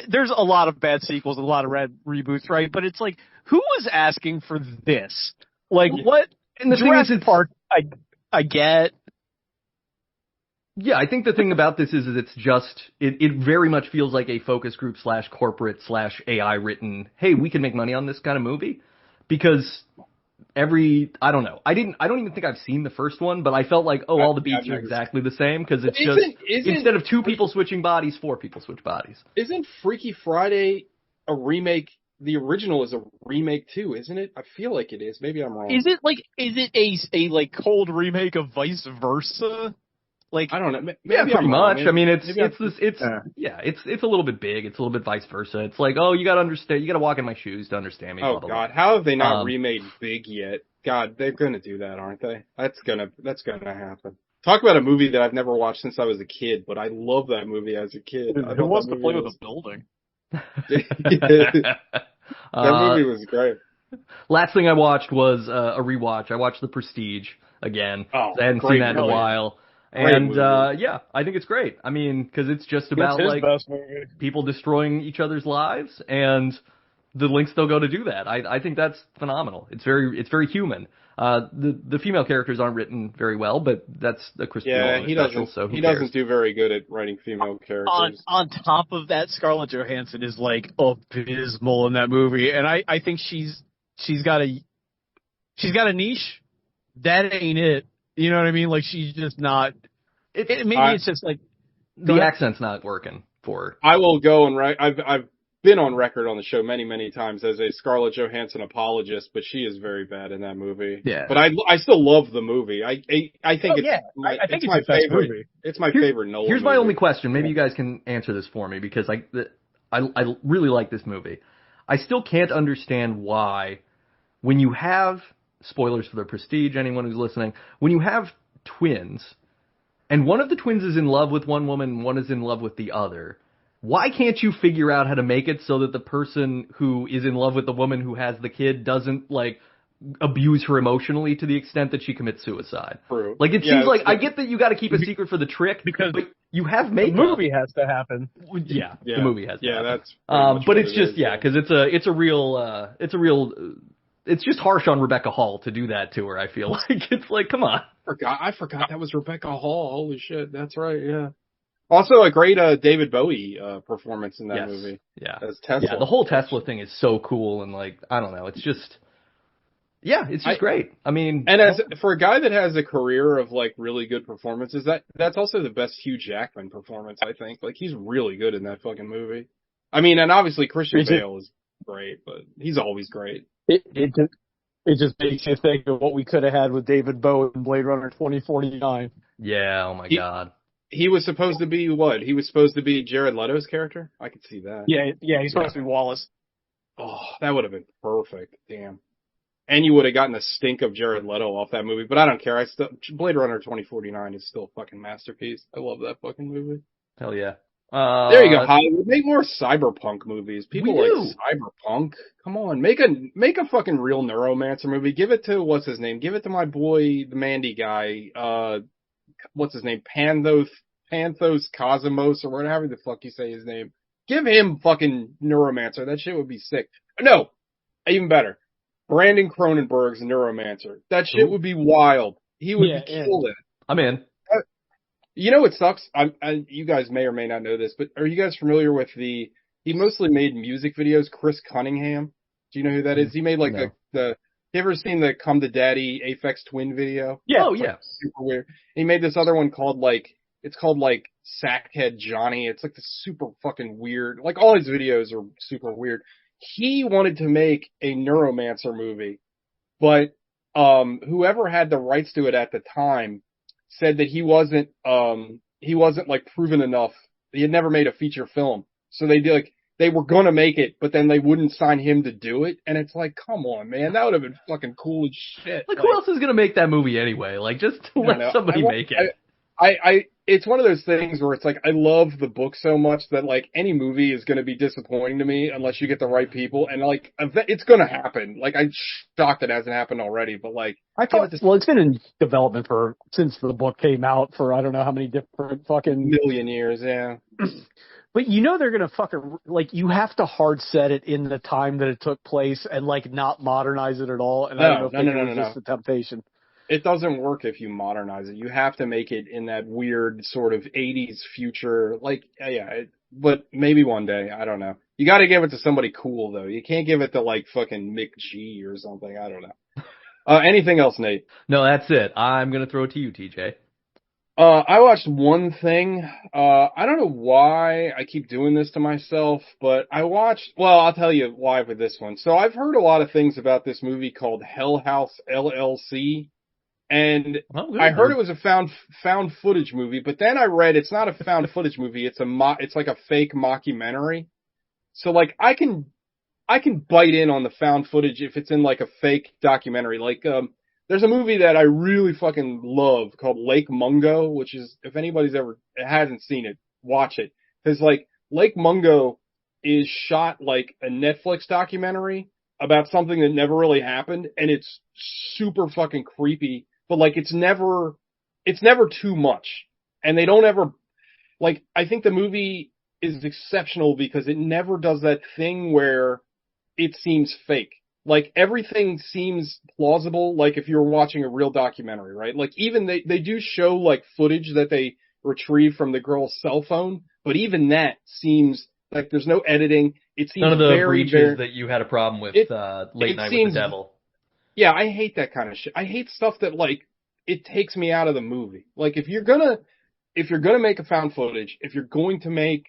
Speaker 1: there's a lot of bad sequels, a lot of reboots, right? But it's like, who was asking for this? Like, what?
Speaker 2: And the
Speaker 1: Jurassic Park, I get.
Speaker 2: Yeah, I think the thing about this is it's just, it very much feels like a focus group / corporate / AI written, hey, we can make money on this kind of movie. Because I don't know. I don't even think I've seen the first one, but I felt like, all the beats are exactly the same, because it's instead of 2 people switching bodies, 4 people switch bodies.
Speaker 3: Isn't Freaky Friday a remake? The original is a remake too, isn't it? I feel like it is. Maybe I'm wrong.
Speaker 1: Is it a like cold remake of Vice Versa? Like,
Speaker 3: I don't know. Maybe
Speaker 2: pretty much. I mean, it's a little bit big. It's a little bit vice versa. It's like, you gotta understand, you gotta walk in my shoes to understand me.
Speaker 3: Oh, blah, God. Blah. How have they not remade Big yet? God, they're gonna do that, aren't they? That's gonna happen. Talk about a movie that I've never watched since I was a kid, but I love that movie as a kid.
Speaker 1: Who wants to play with a building?
Speaker 3: That movie was great.
Speaker 2: Last thing I watched was a rewatch. I watched The Prestige again. I hadn't seen that in a while. And, I think it's great. I mean, cause it's just about people destroying each other's lives and the lengths they'll go to do that. I think that's phenomenal. It's very human. The female characters aren't written very well, but that's a Chris Nolan special, so he
Speaker 3: doesn't do very good at writing female characters.
Speaker 1: On top of that, Scarlett Johansson is like abysmal in that movie, and I think she's got a niche. That ain't it. You know what I mean? Like, she's just not. It's just like
Speaker 2: the accent's not working for her.
Speaker 3: I will go and I've been on record on the show many, many times as a Scarlett Johansson apologist, but she is very bad in that movie.
Speaker 2: Yeah.
Speaker 3: But I still love the movie. I think it's my favorite movie. It's my favorite Nolan.
Speaker 2: Here's my only question. Maybe you guys can answer this for me, because I really like this movie. I still can't understand why, when you have, spoilers for The Prestige, anyone who's listening, when you have twins, and one of the twins is in love with one woman and one is in love with the other, why can't you figure out how to make it so that the person who is in love with the woman who has the kid doesn't, like, abuse her emotionally to the extent that she commits suicide?
Speaker 3: True.
Speaker 2: Like, it seems like, I get that you gotta keep a secret for the trick, but you have makeup.
Speaker 1: The movie has to happen.
Speaker 2: Yeah, the movie has to happen.
Speaker 3: Yeah, that's
Speaker 2: but it's just, because it's just harsh on Rebecca Hall to do that to her, I feel like. It's like, come on.
Speaker 3: I forgot that was Rebecca Hall. Holy shit, that's right, yeah. Also a great David Bowie performance in that movie.
Speaker 2: Yeah.
Speaker 3: As Tesla.
Speaker 2: Yeah, the whole Tesla thing is so cool, and like, I don't know, it's just great. I mean,
Speaker 3: and for a guy that has a career of like really good performances, that's also the best Hugh Jackman performance, I think. Like, he's really good in that fucking movie. I mean, and obviously Christian Bale is great, but he's always great.
Speaker 1: It just makes you think of what we could have had with David Bowie in Blade Runner 2049.
Speaker 2: Yeah, oh my God.
Speaker 3: He was supposed to be what? He was supposed to be Jared Leto's character? I could see that.
Speaker 1: Yeah, he's supposed to be Wallace.
Speaker 3: Oh, that would have been perfect. Damn. And you would have gotten the stink of Jared Leto off that movie, but I don't care. Blade Runner 2049 is still a fucking masterpiece. I love that fucking movie.
Speaker 2: Hell yeah.
Speaker 3: There you go, Hollywood. Make more cyberpunk movies. People like cyberpunk. Come on, make a fucking real Neuromancer movie. Give it to what's his name? Give it to my boy, the Mandy guy. What's his name? Panthos Cosmos or whatever the fuck you say his name. Give him fucking Neuromancer. That shit would be sick. No, even better. Brandon Cronenberg's Neuromancer. That shit would be wild. He would be killed it.
Speaker 2: I'm in.
Speaker 3: You know what sucks? You guys may or may not know this, but are you guys familiar with he mostly made music videos, Chris Cunningham? Do you know who that is? He made like you ever seen the Come to Daddy Aphex Twin video?
Speaker 2: Yeah. Oh,
Speaker 3: yeah. Super weird. He made this other one called Sackhead Johnny. It's like the super fucking weird, like all his videos are super weird. He wanted to make a Neuromancer movie, but whoever had the rights to it at the time said that he wasn't like proven enough. He had never made a feature film. So they did they were gonna make it, but then they wouldn't sign him to do it. And it's like, come on, man, that would have been fucking cool as shit.
Speaker 2: Like, who else is gonna make that movie anyway? Like, just let somebody make it.
Speaker 3: It's one of those things where it's like, I love the book so much that like any movie is going to be disappointing to me unless you get the right people. And like, it's going to happen. Like, I'm shocked it hasn't happened already, but like,
Speaker 1: it's been in development since the book came out for I don't know how many different fucking
Speaker 3: million years. Yeah.
Speaker 1: But they're going to fucking, like, you have to hard set it in the time that it took place and like not modernize it at all. And I don't know if they can resist the temptation.
Speaker 3: It doesn't work if you modernize it. You have to make it in that weird sort of 80s future. Like, but maybe one day. I don't know. You got to give it to somebody cool, though. You can't give it to, like, fucking Mick G or something. I don't know. Anything else, Nate?
Speaker 2: No, that's it. I'm going to throw it to you, TJ.
Speaker 3: I watched one thing. I don't know why I keep doing this to myself, but I'll tell you why with this one. So I've heard a lot of things about this movie called Hell House LLC. And I heard it was a found footage movie, but then I read it's not a found footage movie. It's like a fake mockumentary. So like I can bite in on the found footage if it's in like a fake documentary. Like there's a movie that I really fucking love called Lake Mungo, which is, if anybody's ever hasn't seen it, watch it. Because like Lake Mungo is shot like a Netflix documentary about something that never really happened, and it's super fucking creepy. But like it's never too much. And they don't ever, like, I think the movie is exceptional because it never does that thing where it seems fake. Like everything seems plausible, like if you're watching a real documentary, right? Like even they do show like footage that they retrieve from the girl's cell phone, but even that seems like there's no editing. It seems
Speaker 2: none of the breaches that you had a problem with Late Night with the Devil.
Speaker 3: Yeah, I hate that kind of shit. I hate stuff that like it takes me out of the movie. Like if you're gonna make a found footage, if you're going to make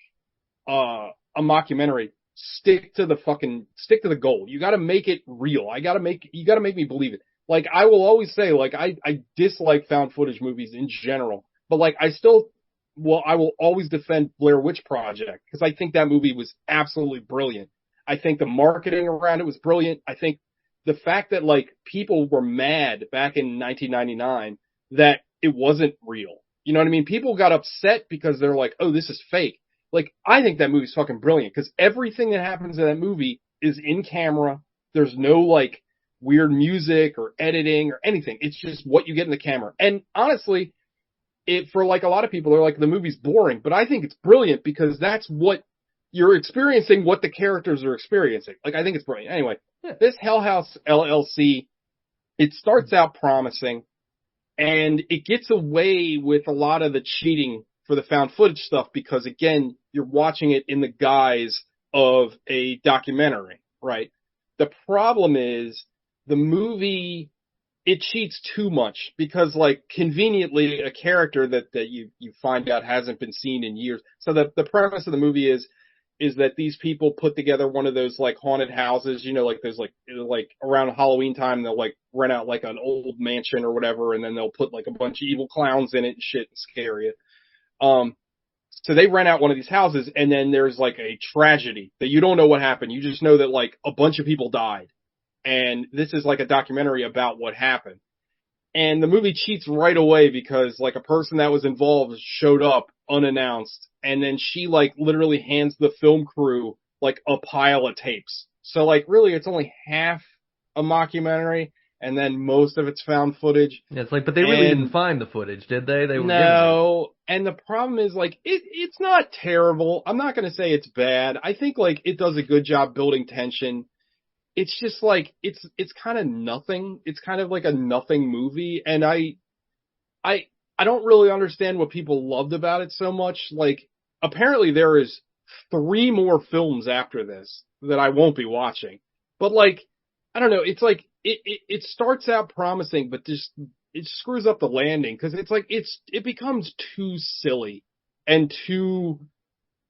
Speaker 3: a mockumentary, stick to the goal. You got to make it real. You got to make me believe it. Like I will always say, like I dislike found footage movies in general, but like I will always defend Blair Witch Project because I think that movie was absolutely brilliant. I think the marketing around it was brilliant. I think the fact that like people were mad back in 1999 that it wasn't real. You know what I mean? People got upset because they're like, oh, this is fake. Like, I think that movie's fucking brilliant because everything that happens in that movie is in camera. There's no like weird music or editing or anything. It's just what you get in the camera. And honestly, for like a lot of people, they're like, the movie's boring, but I think it's brilliant because that's what you're experiencing, what the characters are experiencing. Like, I think it's brilliant. Anyway, this Hell House LLC, it starts out promising and it gets away with a lot of the cheating for the found footage stuff because again, you're watching it in the guise of a documentary, right? The problem is the movie, it cheats too much because like conveniently a character that you find out hasn't been seen in years. So the premise of the movie is that these people put together one of those like haunted houses, you know, like there's like around Halloween time, they'll like rent out like an old mansion or whatever. And then they'll put like a bunch of evil clowns in it and shit and scare you. So they rent out one of these houses and then there's like a tragedy that you don't know what happened. You just know that like a bunch of people died. And this is like a documentary about what happened. And the movie cheats right away because like a person that was involved showed up unannounced. And then she like literally hands the film crew like a pile of tapes. So like really it's only half a mockumentary. And then most of it's found footage.
Speaker 2: Yeah, it's like, but they really didn't find the footage, did they?
Speaker 3: No. And the problem is like, it's not terrible. I'm not going to say it's bad. I think like it does a good job building tension. It's just like, it's kind of nothing. It's kind of like a nothing movie. And I don't really understand what people loved about it so much. Like, apparently there is 3 more films after this that I won't be watching. But like, I don't know. It's like, it starts out promising, but just, it screws up the landing. Cause it's like, it becomes too silly and too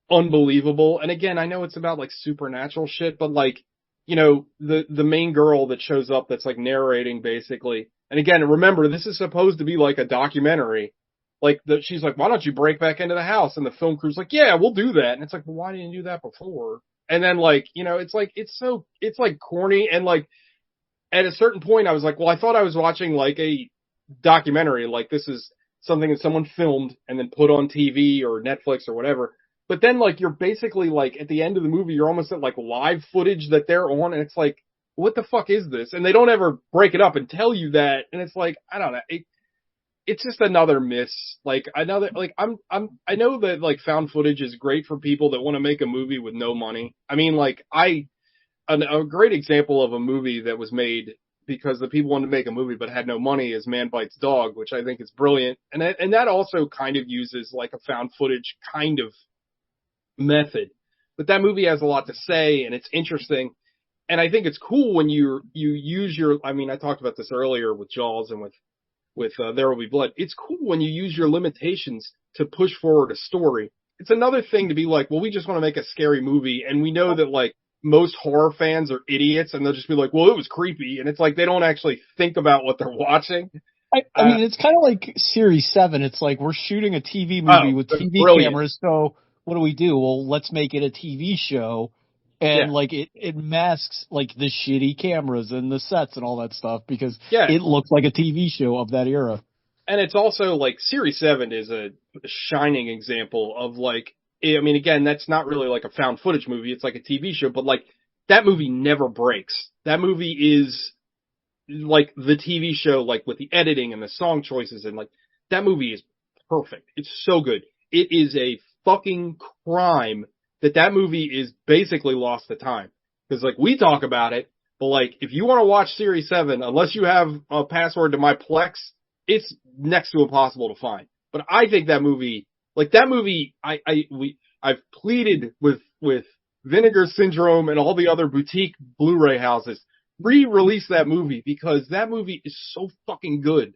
Speaker 3: unbelievable. And again, I know it's about like supernatural shit, but like, you know, the main girl that shows up that's like narrating basically. And again, remember, this is supposed to be like a documentary. Like she's like, why don't you break back into the house? And the film crew's like, yeah, we'll do that. And it's like, well, why didn't you do that before? And then like, you know, it's like corny. And like at a certain point I was like, well, I thought I was watching like a documentary. Like this is something that someone filmed and then put on TV or Netflix or whatever. But then like you're basically like at the end of the movie, you're almost at like live footage that they're on. And it's like, what the fuck is this? And they don't ever break it up and tell you that. And it's like, I don't know. It's just another miss. Like I know that, like I know that like found footage is great for people that want to make a movie with no money. I mean, like a great example of a movie that was made because the people wanted to make a movie but had no money is Man Bites Dog, which I think is brilliant. And that also kind of uses like a found footage kind of method. But that movie has a lot to say and it's interesting. And I think it's cool when you use your, I mean, I talked about this earlier with Jaws and with There Will Be Blood. It's cool when you use your limitations to push forward a story. It's another thing to be like, well, we just want to make a scary movie. And we know that like most horror fans are idiots and they'll just be like, well, it was creepy. And it's like, they don't actually think about what they're watching.
Speaker 1: I mean, it's kind of like Series 7. It's like we're shooting a TV movie with TV cameras. So what do? Well, let's make it a TV show. And like it masks like the shitty cameras and the sets and all that stuff because it looks like a TV show of that era.
Speaker 3: And it's also like Series 7 is a shining example of like, I mean, again, that's not really like a found footage movie. It's like a TV show, but like that movie never breaks. That movie is like the TV show, like with the editing and the song choices and like that movie is perfect. It's so good. It is a fucking crime that movie is basically lost to time. Because, like, we talk about it, but, like, if you want to watch Series 7, unless you have a password to my Plex, it's next to impossible to find. But I think that movie, I've pleaded with Vinegar Syndrome and all the other boutique Blu-ray houses, re-release that movie because that movie is so fucking good.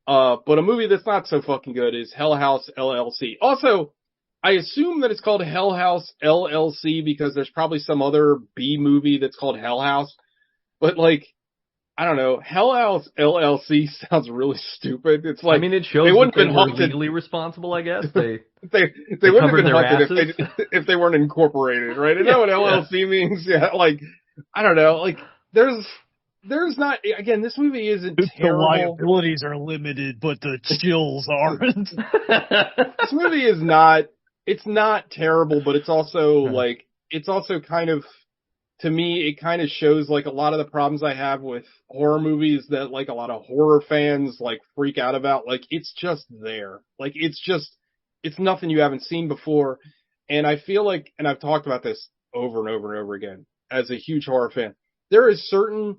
Speaker 3: But a movie that's not so fucking good is Hell House LLC. Also, I assume that it's called Hell House LLC because there's probably some other B movie that's called Hell House. But like, I don't know, Hell House LLC sounds really stupid. It's like,
Speaker 2: I mean, it shows they wouldn't have been legally responsible, I guess. They
Speaker 3: wouldn't have been hunted if they weren't incorporated, right? Is that what LLC means? Yeah, like, I don't know, like, there's not, again, this movie isn't terrible.
Speaker 1: The liabilities are limited, but the chills aren't.
Speaker 3: This movie is not, it's not terrible, but it's also like, it's also kind of, to me, it kind of shows like a lot of the problems I have with horror movies that like a lot of horror fans like freak out about. Like, it's just there. Like, it's nothing you haven't seen before. And I feel like, and I've talked about this over and over and over again as a huge horror fan, there is certain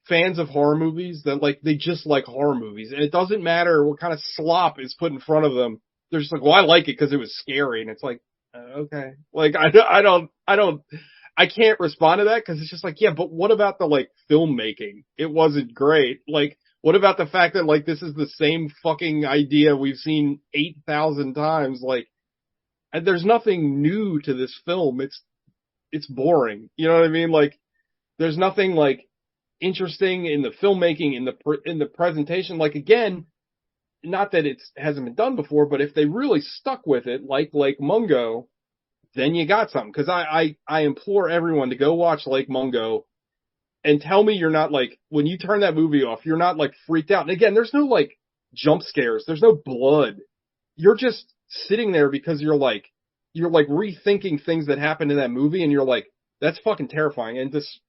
Speaker 3: fans of horror movies that like, they just like horror movies. And it doesn't matter what kind of slop is put in front of them. They're just like, well, I like it because it was scary. And it's like, okay. Like, I can't respond to that because it's just like, yeah, but what about the like filmmaking? It wasn't great. Like, what about the fact that like this is the same fucking idea we've seen 8,000 times? Like, and there's nothing new to this film. It's boring. You know what I mean? Like, there's nothing like interesting in the filmmaking, in the presentation. Like, again, not that it hasn't been done before, but if they really stuck with it, like Lake Mungo, then you got something. Because I implore everyone to go watch Lake Mungo and tell me you're not like, when you turn that movie off, you're not like freaked out. And again, there's no like jump scares. There's no blood. You're just sitting there because you're like rethinking things that happened in that movie and you're like, that's fucking terrifying. And just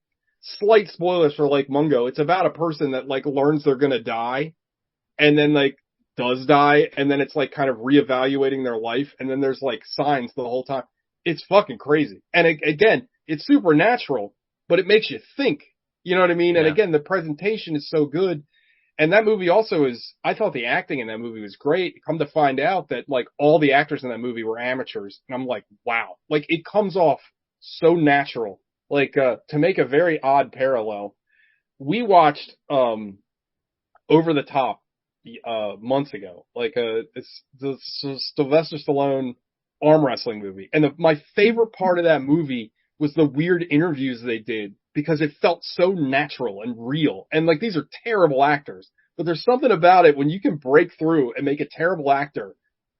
Speaker 3: slight spoilers for Lake Mungo. It's about a person that like learns they're gonna die and then like does die. And then it's like kind of reevaluating their life. And then there's like signs the whole time. It's fucking crazy. And again, it's supernatural, but it makes you think, you know what I mean? Yeah. And again, the presentation is so good. And that movie also I thought the acting in that movie was great. Come to find out that like all the actors in that movie were amateurs. And I'm like, wow, like it comes off so natural. Like, to make a very odd parallel, we watched, Over the Top, months ago, like, it's the Sylvester Stallone arm wrestling movie. And my favorite part of that movie was the weird interviews they did because it felt so natural and real. And like, these are terrible actors, but there's something about it when you can break through and make a terrible actor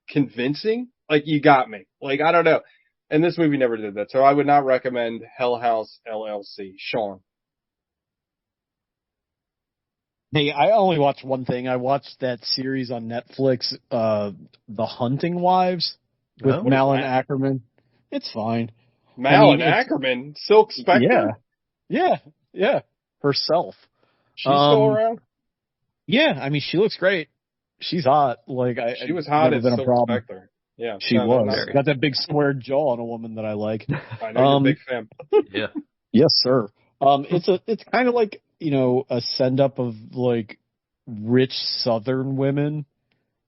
Speaker 3: convincing, like you got me. Like, I don't know. And this movie never did that. So I would not recommend Hell House LLC. Sean.
Speaker 1: Hey, I only watched one thing. I watched that series on Netflix, The Hunting Wives, with Malin Ackerman. It's fine.
Speaker 3: Malin Ackerman? Silk Spectre?
Speaker 1: Yeah. Herself.
Speaker 3: She's still around?
Speaker 1: Yeah, I mean, she looks great. She's hot. Like
Speaker 3: she was hot as Silk Spectre. Yeah,
Speaker 1: she was. Got that big square jaw on a woman that I like.
Speaker 3: I know you're a big fan.
Speaker 2: Yeah.
Speaker 1: Yes, sir. It's kind of like, you know, a send up of like rich Southern women,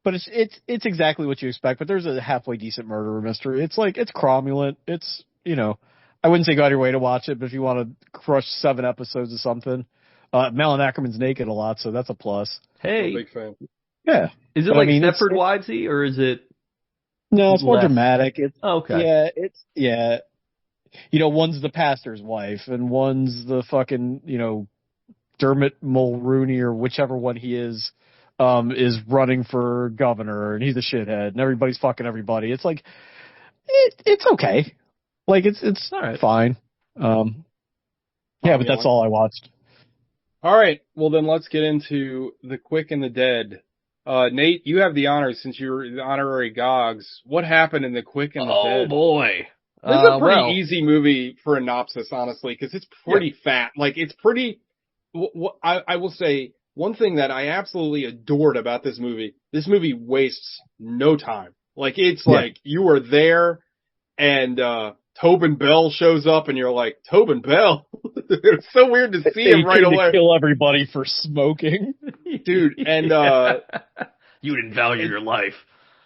Speaker 1: but it's exactly what you expect. But there's a halfway decent murder mystery. It's like, it's cromulent. It's, you know, I wouldn't say go out of your way to watch it, but if you want to crush 7 episodes of something, Malin Ackerman's naked a lot, so that's a plus.
Speaker 2: Hey,
Speaker 3: I'm a big fan.
Speaker 1: Yeah.
Speaker 2: Is it like Stepford Wivesy, or is it?
Speaker 1: No, it's more dramatic. It's
Speaker 2: okay.
Speaker 1: Yeah. You know, one's the pastor's wife, and one's the fucking, you know, Dermot Mulrooney or whichever one he is running for governor, and he's a shithead, and everybody's fucking everybody. It's like, it's okay. Like, it's
Speaker 2: all right.
Speaker 1: Fine. But that's all I watched.
Speaker 3: All right. Well, then let's get into The Quick and the Dead. Nate, you have the honors since you're the honorary Gogs. What happened in The Quick and the Dead?
Speaker 2: Oh, boy.
Speaker 3: This is a pretty easy movie for a synopsis, honestly, because it's pretty fat. Like, it's pretty... I will say, one thing that I absolutely adored about this movie wastes no time. Like, it's like, you are there, and Tobin Bell shows up, and you're like, Tobin Bell? It's so weird to see him right away.
Speaker 1: Kill everybody for smoking.
Speaker 3: Dude, and...
Speaker 2: you didn't value your life.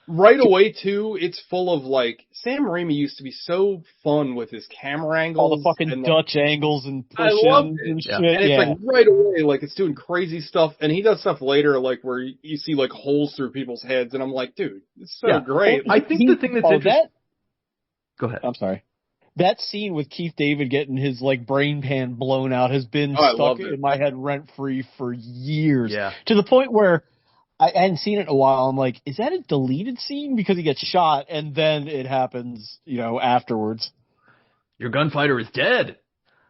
Speaker 3: Right away, too, it's full of, like, Sam Raimi used to be so fun with his camera angles.
Speaker 1: All the fucking Dutch angles and push-ins and shit.
Speaker 3: And it's like right away, like, it's doing crazy stuff. And he does stuff later, like, where you see, like, holes through people's heads. And I'm like, dude, it's so great.
Speaker 2: I think the thing that's interesting... Go ahead.
Speaker 1: I'm sorry. That scene with Keith David getting his, like, brain pan blown out has been stuck in my head rent-free for years.
Speaker 2: Yeah.
Speaker 1: To the point where... I hadn't seen it in a while. I'm like, is that a deleted scene? Because he gets shot, and then it happens, you know, afterwards.
Speaker 2: Your gunfighter is dead.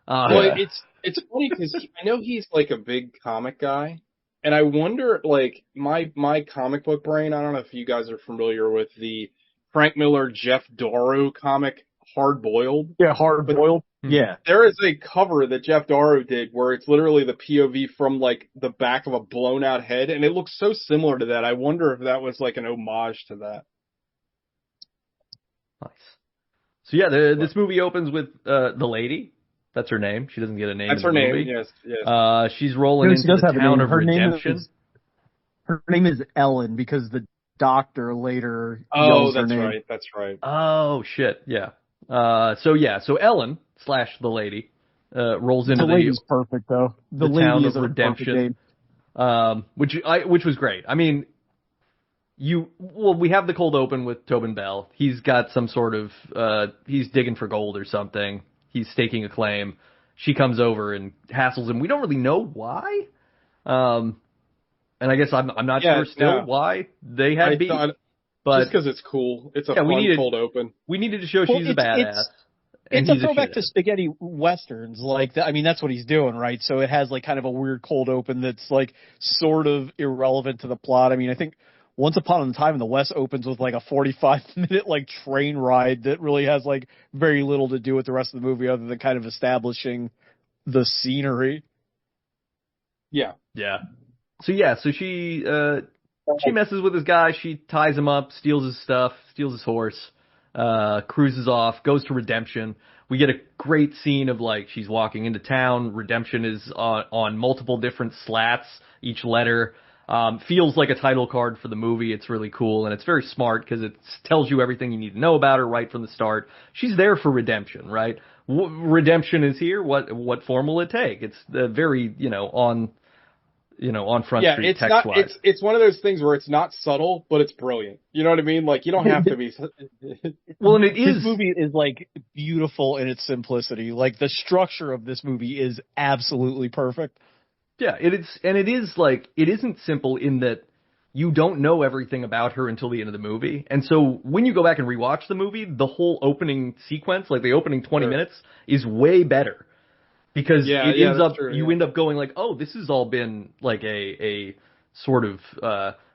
Speaker 3: Well, it's funny because I know he's like a big comic guy, and I wonder, like, my comic book brain. I don't know if you guys are familiar with the Frank Miller, Jeff Darrow comic, Hard Boiled.
Speaker 1: Yeah, Hard Boiled. Yeah.
Speaker 3: There is a cover that Jeff Darrow did where it's literally the POV from, like, the back of a blown out head, and it looks so similar to that. I wonder if that was, like, an homage to that.
Speaker 2: Nice. So, yeah, this movie opens with the lady. That's her name. She doesn't get a name.
Speaker 3: That's her name, yes.
Speaker 2: She's rolling into the town of Redemption.
Speaker 1: Her name is Ellen, because the doctor later yells her name.
Speaker 3: That's right.
Speaker 2: Oh, shit, yeah. So Ellen / the lady rolls into
Speaker 1: the lady's perfect though. The
Speaker 2: town
Speaker 1: of
Speaker 2: Redemption, which was great. I mean, we have the cold open with Tobin Bell. He's got some sort of he's digging for gold or something. He's staking a claim. She comes over and hassles him. We don't really know why. And I guess I'm not sure still why they had beef. But
Speaker 3: just because it's cool. It's a fun cold open.
Speaker 2: We needed to show she's a badass.
Speaker 1: It's a throwback to spaghetti westerns. Like, I mean, that's what he's doing, right? So it has, like, kind of a weird cold open that's, like, sort of irrelevant to the plot. I mean, I think Once Upon a Time in the West opens with, like, a 45-minute, like, train ride that really has, like, very little to do with the rest of the movie other than kind of establishing the scenery.
Speaker 3: Yeah.
Speaker 2: Yeah. So she messes with this guy. She ties him up, steals his stuff, steals his horse, cruises off, goes to Redemption. We get a great scene of, like, she's walking into town. Redemption is on multiple different slats. Each letter feels like a title card for the movie. It's really cool, and it's very smart because it tells you everything you need to know about her right from the start. She's there for redemption, right? Redemption is here. What form will it take? It's very, on Front Street text-wise.
Speaker 3: It's one of those things where it's not subtle, but it's brilliant. You know what I mean? Like, you don't have to be...
Speaker 2: Well, and
Speaker 1: this movie is, like, beautiful in its simplicity. Like, the structure of this movie is absolutely perfect.
Speaker 2: Yeah, it is, and it is, like, it isn't simple in that you don't know everything about her until the end of the movie. And so when you go back and rewatch the movie, the whole opening sequence, like the opening 20 minutes, is way better. Because you end up going like, oh, this has all been like a sort of,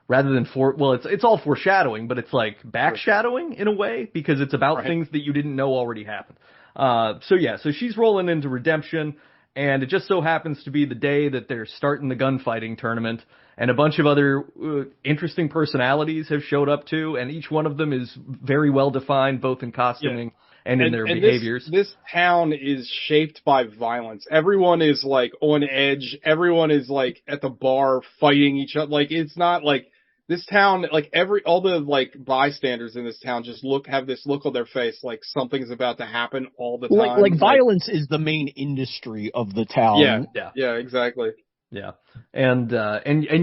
Speaker 2: rather than it's all foreshadowing, but it's like backshadowing in a way, because it's about things that you didn't know already happened. So she's rolling into redemption, and it just so happens to be the day that they're starting the gunfighting tournament, and a bunch of other interesting personalities have showed up too, and each one of them is very well defined, both in costuming and in their behaviors.
Speaker 3: This town is shaped by violence. Everyone is like on edge. Everyone is like at the bar fighting each other. Like, it's not like this town, like all the like bystanders in this town just have this look on their face like something's about to happen all the time.
Speaker 1: Like violence is the main industry of the town.
Speaker 3: Yeah, exactly.
Speaker 2: Yeah. And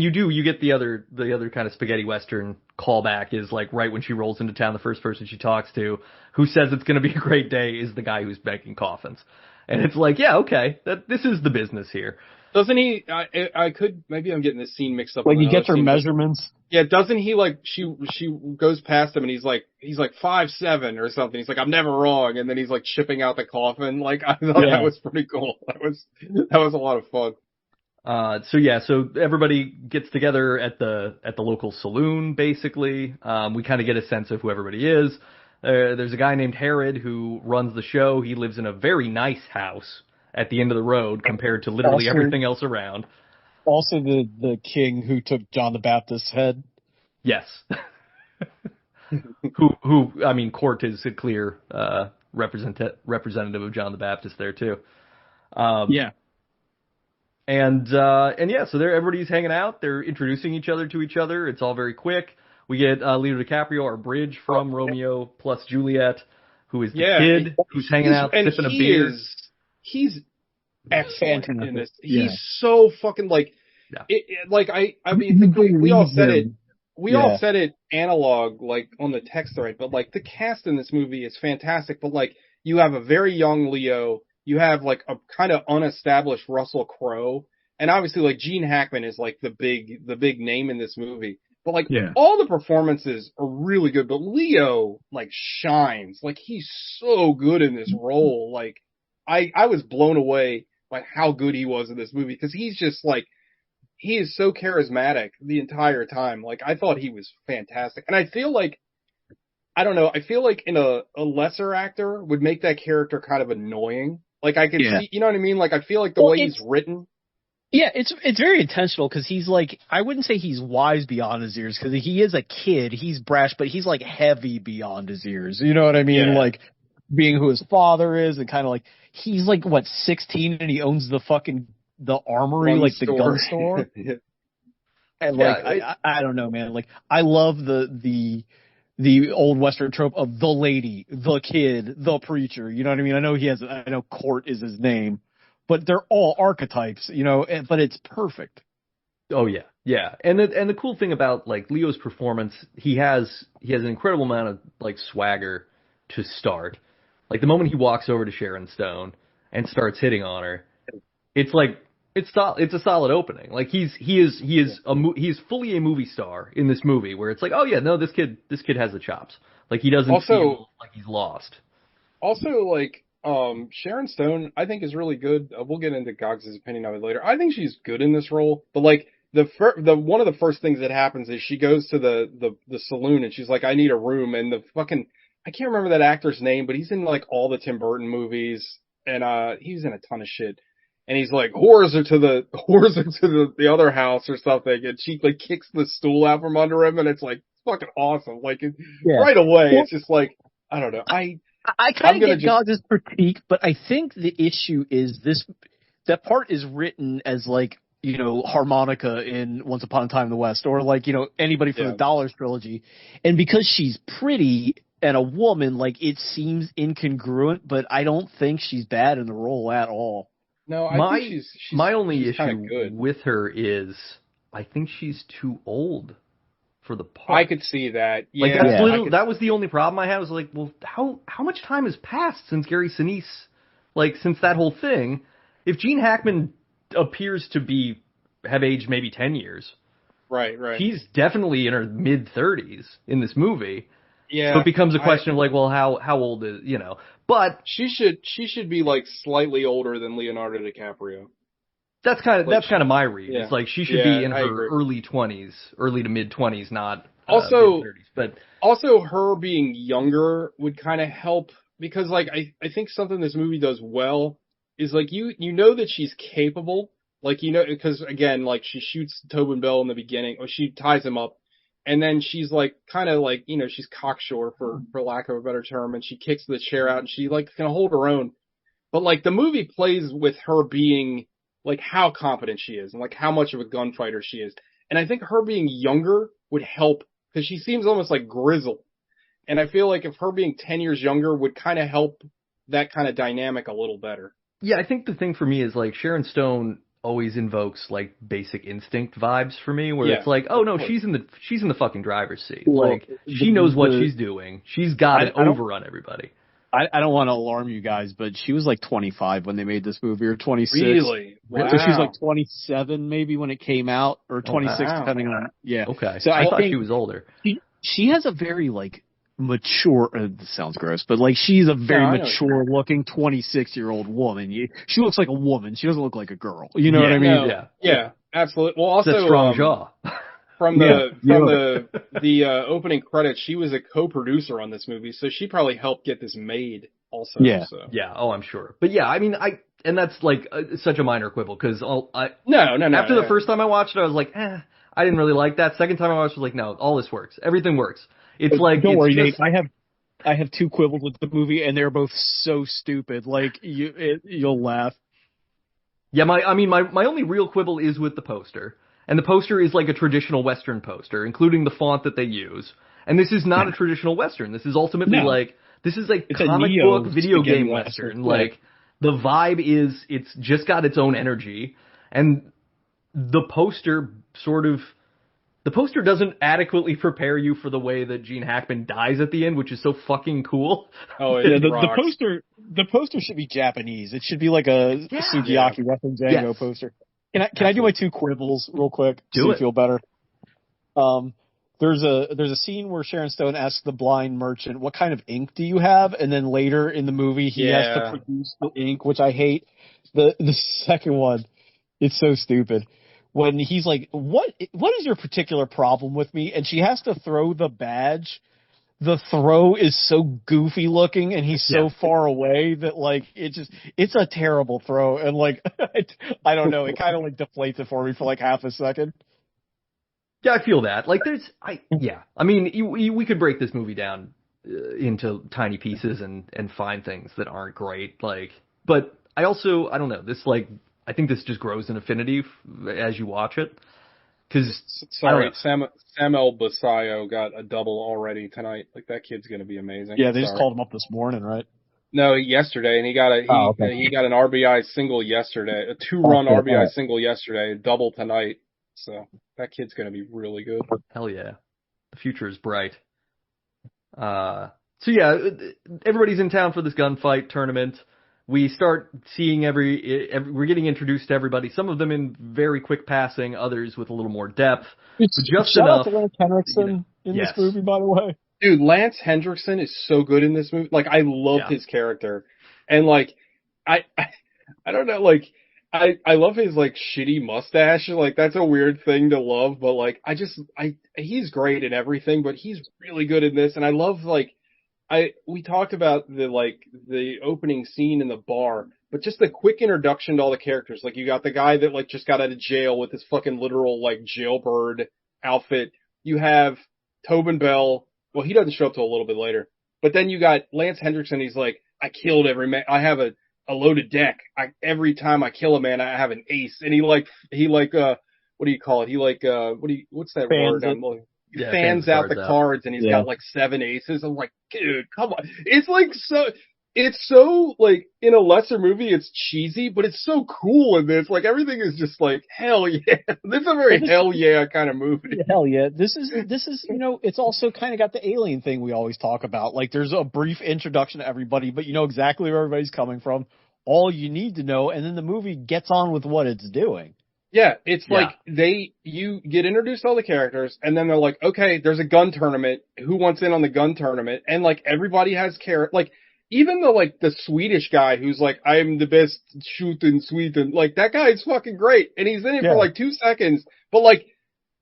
Speaker 2: you get the other kind of spaghetti western callback is like right when she rolls into town, the first person she talks to who says it's going to be a great day is the guy who's making coffins. And it's like, yeah, okay, this is the business here.
Speaker 3: Doesn't he, maybe I'm getting this scene mixed up.
Speaker 1: Like he gets her measurements.
Speaker 3: Yeah, doesn't he like, she goes past him and he's like 5'7" or something. He's like, I'm never wrong. And then he's like shipping out the coffin. Like, I thought that was pretty cool. That was a lot of fun.
Speaker 2: So everybody gets together at the local saloon, basically. We kind of get a sense of who everybody is. There's a guy named Herod who runs the show. He lives in a very nice house at the end of the road compared to literally everything else around.
Speaker 1: Also the king who took John the Baptist's head.
Speaker 2: Yes. I mean, Court is a clear, representative of John the Baptist there too.
Speaker 1: Yeah.
Speaker 2: And so everybody's hanging out. They're introducing each other to each other. It's all very quick. We get Leo DiCaprio, our bridge from Romeo plus Juliet, who is the kid who's hanging out sipping a beer.
Speaker 3: He's excellent in this. He's so fucking like, I mean, we all said it. We all said it analog, like on the text thread, but like the cast in this movie is fantastic. But like, you have a very young Leo. You have like a kind of unestablished Russell Crowe, and obviously like Gene Hackman is like the big name in this movie. But like all the performances are really good, but Leo like shines. Like he's so good in this role. Like I was blown away by how good he was in this movie, because he's just like, he is so charismatic the entire time. Like I thought he was fantastic, and I feel like, I don't know, I feel like in a lesser actor would make that character kind of annoying. Like I could see, you know what I mean? Like I feel like the way he's written.
Speaker 1: Yeah, it's very intentional, because he's like, I wouldn't say he's wise beyond his ears, because he is a kid, he's brash, but he's like heavy beyond his ears. You know what I mean? Yeah. Like being who his father is, and kind of like, he's like, 16, and he owns the armory, like the gun store. And like, I don't know, man. Like I love the old Western trope of the lady, the kid, the preacher. You know what I mean? I know Court is his name, but they're all archetypes, you know, but it's perfect.
Speaker 2: Oh yeah. Yeah. And the cool thing about like Leo's performance, he has an incredible amount of like swagger to start. Like the moment he walks over to Sharon Stone and starts hitting on her, it's like, it's a solid opening. Like he is fully a movie star in this movie, where it's like, oh yeah, no, this kid has the chops. Like he doesn't feel like he's lost.
Speaker 3: Also, like Sharon Stone, I think is really good. We'll get into Gogs' opinion of it later. I think she's good in this role, but like the one of the first things that happens is she goes to the saloon and she's like, I need a room, and I can't remember that actor's name, but he's in like all the Tim Burton movies, and he's in a ton of shit. And he's like, whores are to the other house or something. And she like kicks the stool out from under him, and it's like fucking awesome. Like right away, it's just like, I don't know. I
Speaker 1: kind of get Gogs' critique, but I think the issue is that part is written as like, you know, harmonica in Once Upon a Time in the West, or like, you know, anybody from the Dollars trilogy. And because she's pretty and a woman, like it seems incongruent, but I don't think she's bad in the role at all.
Speaker 3: No, I think she's
Speaker 2: my only issue with her is I think she's too old for the part.
Speaker 3: I could see that. Yeah,
Speaker 2: like that was the only problem I had. Was like, well, how much time has passed since Gary Sinise, like since that whole thing? If Gene Hackman appears to have aged maybe 10 years,
Speaker 3: Right.
Speaker 2: She's definitely in her mid-30s in this movie.
Speaker 3: Yeah.
Speaker 2: So it becomes a question of like, well, how old is, but
Speaker 3: she should be like slightly older than Leonardo DiCaprio.
Speaker 2: That's kind of my read.
Speaker 3: Yeah.
Speaker 2: It's like she should be in her early 20s, early to mid 20s, not mid-30s. But
Speaker 3: also her being younger would kind of help because like I think something this movie does well is like you know that she's capable, like because again like she shoots Tobin Bell in the beginning or she ties him up. And then she's like, kind of like, she's cocksure for lack of a better term, and she kicks the chair out and she like can hold her own. But like the movie plays with her being like how competent she is and like how much of a gunfighter she is. And I think her being younger would help because she seems almost like grizzled. And I feel like if her being 10 years younger would kind of help that kind of dynamic a little better.
Speaker 2: Yeah, I think the thing for me is like Sharon Stone always invokes like Basic Instinct vibes for me, where it's like, oh no, she's in the fucking driver's seat.
Speaker 1: Well,
Speaker 2: like she knows what she's doing. She's got it over on everybody.
Speaker 1: I don't want to alarm you guys, but she was like 25 when they made this movie, or 26.
Speaker 3: Really? Wow.
Speaker 1: So she was like 27 maybe when it came out, or 26 depending on. Yeah.
Speaker 2: Okay.
Speaker 1: So
Speaker 2: I thought she was older.
Speaker 1: She has a very like mature. This sounds gross, but like she's a very mature looking 26-year-old woman. She looks like a woman. She doesn't look like a girl. You know what I mean?
Speaker 3: No, yeah, absolutely. Well, also
Speaker 2: it's a strong jaw.
Speaker 3: From the opening credits, she was a co-producer on this movie, so she probably helped get this made also.
Speaker 1: Yeah.
Speaker 3: So.
Speaker 2: Yeah. Oh, I'm sure. But yeah, I mean, and that's like such a minor quibble because
Speaker 3: no.
Speaker 2: After the first time I watched it, I was like, I didn't really like that. Second time I watched it, I was like, no, all this works. Everything works. It's like,
Speaker 1: don't worry, Nate. I have two quibbles with the movie, and they're both so stupid. Like you'll laugh.
Speaker 2: Yeah, my only real quibble is with the poster. And the poster is like a traditional Western poster, including the font that they use. And this is not a traditional Western. This is ultimately this is like comic book video game Western. Like the vibe is, it's just got its own energy. And the poster doesn't adequately prepare you for the way that Gene Hackman dies at the end, which is so fucking cool.
Speaker 3: Oh, yeah,
Speaker 1: the poster should be Japanese. It should be like a Sugiyaki Western Django poster. Can I do my two quibbles real quick?
Speaker 2: Do it.
Speaker 1: Feel better. There's a scene where Sharon Stone asks the blind merchant, "What kind of ink do you have?" And then later in the movie, he has to produce the ink, which I hate. The second one, it's so stupid. When he's like, "What is your particular problem with me?" And she has to throw the badge. The throw is so goofy looking, and he's so far away that like it's a terrible throw, and like I don't know, it kind of like deflates it for me for like half a second.
Speaker 2: Yeah, I feel that. Like I mean, we could break this movie down into tiny pieces and find things that aren't great. Like, but I don't know. This I think this just grows in affinity as you watch it.
Speaker 3: Sorry, Samuel Basayo got a double already tonight. Like that kid's gonna be amazing.
Speaker 1: Yeah, they just called him up this morning, right?
Speaker 3: No, yesterday, and he got an RBI single yesterday, a 2-run RBI single yesterday, a double tonight. So that kid's gonna be really good.
Speaker 2: Hell yeah, the future is bright. So yeah, everybody's in town for this gunfight tournament. We start seeing we're getting introduced to everybody. Some of them in very quick passing, others with a little more depth. Just enough.
Speaker 1: Shout out to Lance Henriksen in this movie, by the way.
Speaker 3: Dude, Lance Henriksen is so good in this movie. Like, I love his character, and like, I don't know, like, I love his like shitty mustache. Like, that's a weird thing to love, but like, he's great in everything, but he's really good in this, and I love like. We talked about the opening scene in the bar, but just the quick introduction to all the characters. Like you got the guy that like just got out of jail with his fucking literal like jailbird outfit. You have Tobin Bell. Well, he doesn't show up till a little bit later. But then you got Lance Henriksen. He's like, I killed every man. I have a loaded deck. Every time I kill a man, I have an ace. And he what do you call it? What's that word? Fans out the cards and he's got like 7 aces. I'm like, dude, come on. It's so like in a lesser movie, it's cheesy, but it's so cool in this. Like everything is just like, hell yeah. This is a very hell yeah kind of movie.
Speaker 1: Hell yeah. This is, it's also kind of got the alien thing we always talk about. Like there's a brief introduction to everybody, but you know exactly where everybody's coming from. All you need to know. And then the movie gets on with what it's doing.
Speaker 3: Yeah, it's like you get introduced to all the characters, and then they're like, okay, there's a gun tournament. Who wants in on the gun tournament? And like everybody has like even the Swedish guy who's like, I'm the best shooter in Sweden. Like that guy is fucking great, and he's in it for like 2 seconds, but like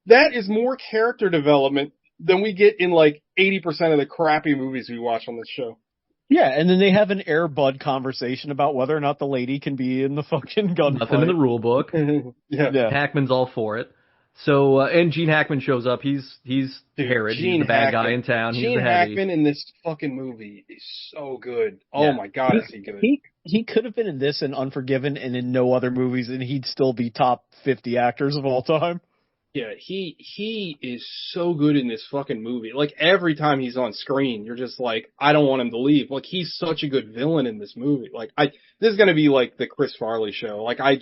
Speaker 3: that is more character development than we get in like 80% of the crappy movies we watch on this show.
Speaker 1: Yeah, and then they have an Air Bud conversation about whether or not the lady can be in the fucking gunfight.
Speaker 2: Nothing in the rule book. Hackman's all for it. So, and Gene Hackman shows up. He's Herod. He's the bad guy in town. He's
Speaker 3: Gene
Speaker 2: the heavy.
Speaker 3: Hackman in this fucking movie is so good. Oh my god, is he good?
Speaker 1: He could have been in this and Unforgiven and in no other movies, and he'd still be top 50 actors of all time.
Speaker 3: Yeah, he is so good in this fucking movie. Like, every time he's on screen, you're just like, I don't want him to leave. Like, he's such a good villain in this movie. Like, this is gonna be like the Chris Farley show. Like, I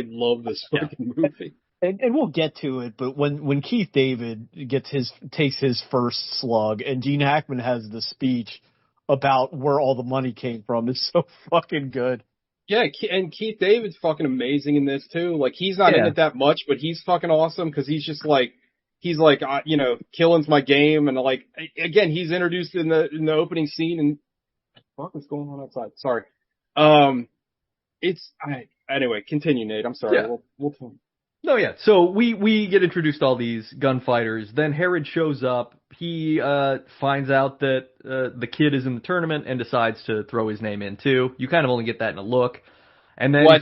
Speaker 3: love this fucking movie.
Speaker 1: And we'll get to it, but when Keith David takes his first slug, and Gene Hackman has the speech about where all the money came from, it's so fucking good.
Speaker 3: Yeah, and Keith David's fucking amazing in this too. Like, he's not in it that much, but he's fucking awesome because he's just like, killing's my game, and like, again, he's introduced in the opening scene, and what the fuck is going on outside? Sorry. Anyway, continue, Nate. I'm sorry.
Speaker 2: Yeah.
Speaker 3: We'll
Speaker 2: No, yeah. So we get introduced to all these gunfighters. Then Herod shows up. He finds out that the kid is in the tournament and decides to throw his name in too. You kind of only get that in a look. And then
Speaker 3: at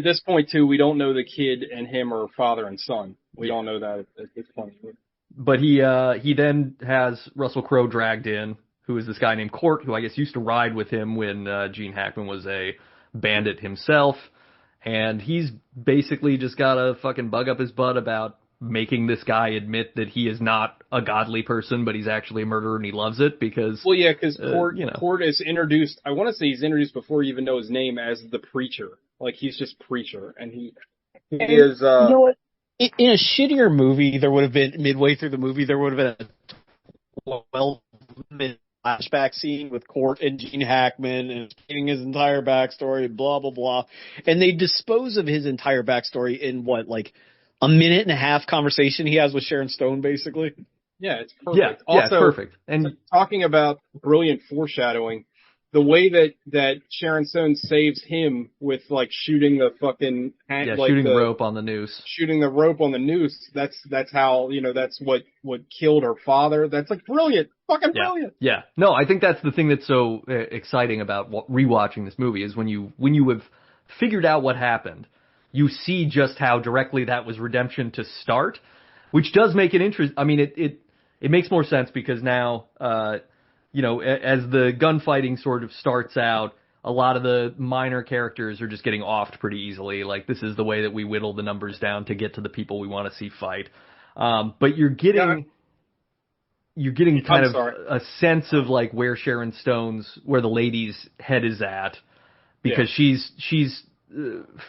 Speaker 3: this point too, we don't know the kid and him are father and son. We don't know that at this point.
Speaker 2: But he then has Russell Crowe dragged in, who is this guy named Court, who I guess used to ride with him when Gene Hackman was a bandit himself. And he's basically just got to fucking bug up his butt about making this guy admit that he is not a godly person, but he's actually a murderer and he loves it because...
Speaker 3: Well, yeah, because Court is introduced, I want to say he's introduced before you even know his name as the preacher. Like, he's just preacher, and he is... You
Speaker 1: know what? In a shittier movie, there would have been, midway through the movie, there would have been a 12-minute flashback scene with Court and Gene Hackman and explaining his entire backstory, blah, blah, blah. And they dispose of his entire backstory in like a minute and a half conversation he has with Sharon Stone, basically.
Speaker 3: Yeah, it's perfect.
Speaker 2: Yeah, also, it's perfect.
Speaker 3: And talking about brilliant foreshadowing, the way that Sharon Stone saves him with like shooting the fucking
Speaker 2: shooting the rope on the noose.
Speaker 3: Shooting the rope on the noose. That's how, that's what killed her father. That's like brilliant. Fucking brilliant.
Speaker 2: Yeah. No, I think that's the thing that's so exciting about rewatching this movie is when you have figured out what happened, you see just how directly that was redemption to start, which does make it interesting. I mean, it makes more sense because now, as the gunfighting sort of starts out, a lot of the minor characters are just getting offed pretty easily. Like, this is the way that we whittle the numbers down to get to the people we want to see fight. But you're getting kind of a sense of like where where the lady's head is at, because she's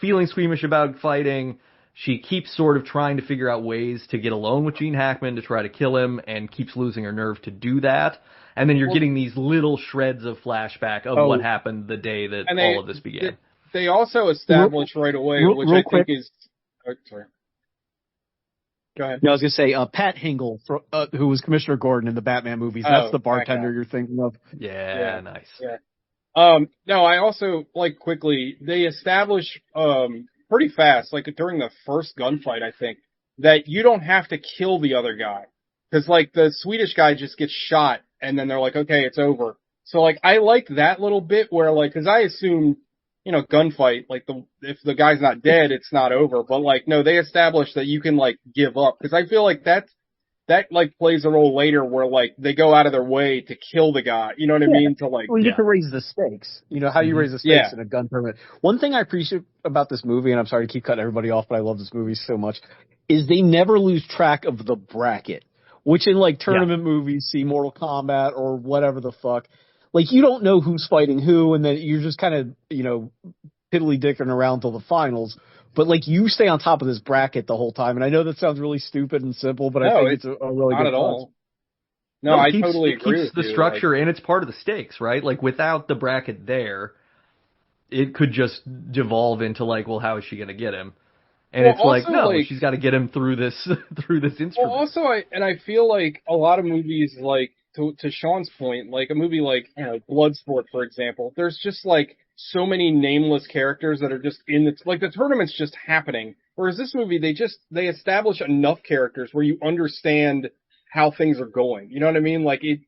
Speaker 2: feeling squeamish about fighting. She keeps sort of trying to figure out ways to get alone with Gene Hackman to try to kill him, and keeps losing her nerve to do that. And then you're getting these little shreds of flashback of what happened the day that all of this began.
Speaker 3: They also establish right away, which I think is... Oh, sorry. Go ahead.
Speaker 1: No, I was going to say, Pat Hingle, who was Commissioner Gordon in the Batman movies, that's the bartender you're thinking of.
Speaker 2: Yeah, nice.
Speaker 3: Yeah. No, I also, quickly, they establish pretty fast, during the first gunfight, I think, that you don't have to kill the other guy. Because, the Swedish guy just gets shot, and then they're like, okay, it's over. So, I like that little bit where, because I assume, gunfight, if the guy's not dead, it's not over. But, no, they establish that you can, give up. Because I feel like that plays a role later where, they go out of their way to kill the guy. You know what I mean?
Speaker 1: Well, you get to raise the stakes. You know, how you raise the stakes in a gun tournament. One thing I appreciate about this movie, and I'm sorry to keep cutting everybody off, but I love this movie so much, is they never lose track of the bracket. Which in, tournament movies, see Mortal Kombat or whatever the fuck, you don't know who's fighting who, and then you're just kind of, piddly-dicking around till the finals. But, you stay on top of this bracket the whole time. And I know that sounds really stupid and simple, but I think it's a really good
Speaker 3: not at all. No, I totally agree with you.
Speaker 2: It keeps the structure, and it's part of the stakes, right? Without the bracket there, it could just devolve into, well, how is she going to get him? And it's like, no, she's got to get him through this instrument.
Speaker 3: Well, also, I feel like a lot of movies, like, to Sean's point, like a movie like, Bloodsport, for example, there's just like so many nameless characters that are just in the tournament's just happening. Whereas this movie, they establish enough characters where you understand how things are going. You know what I mean? Like it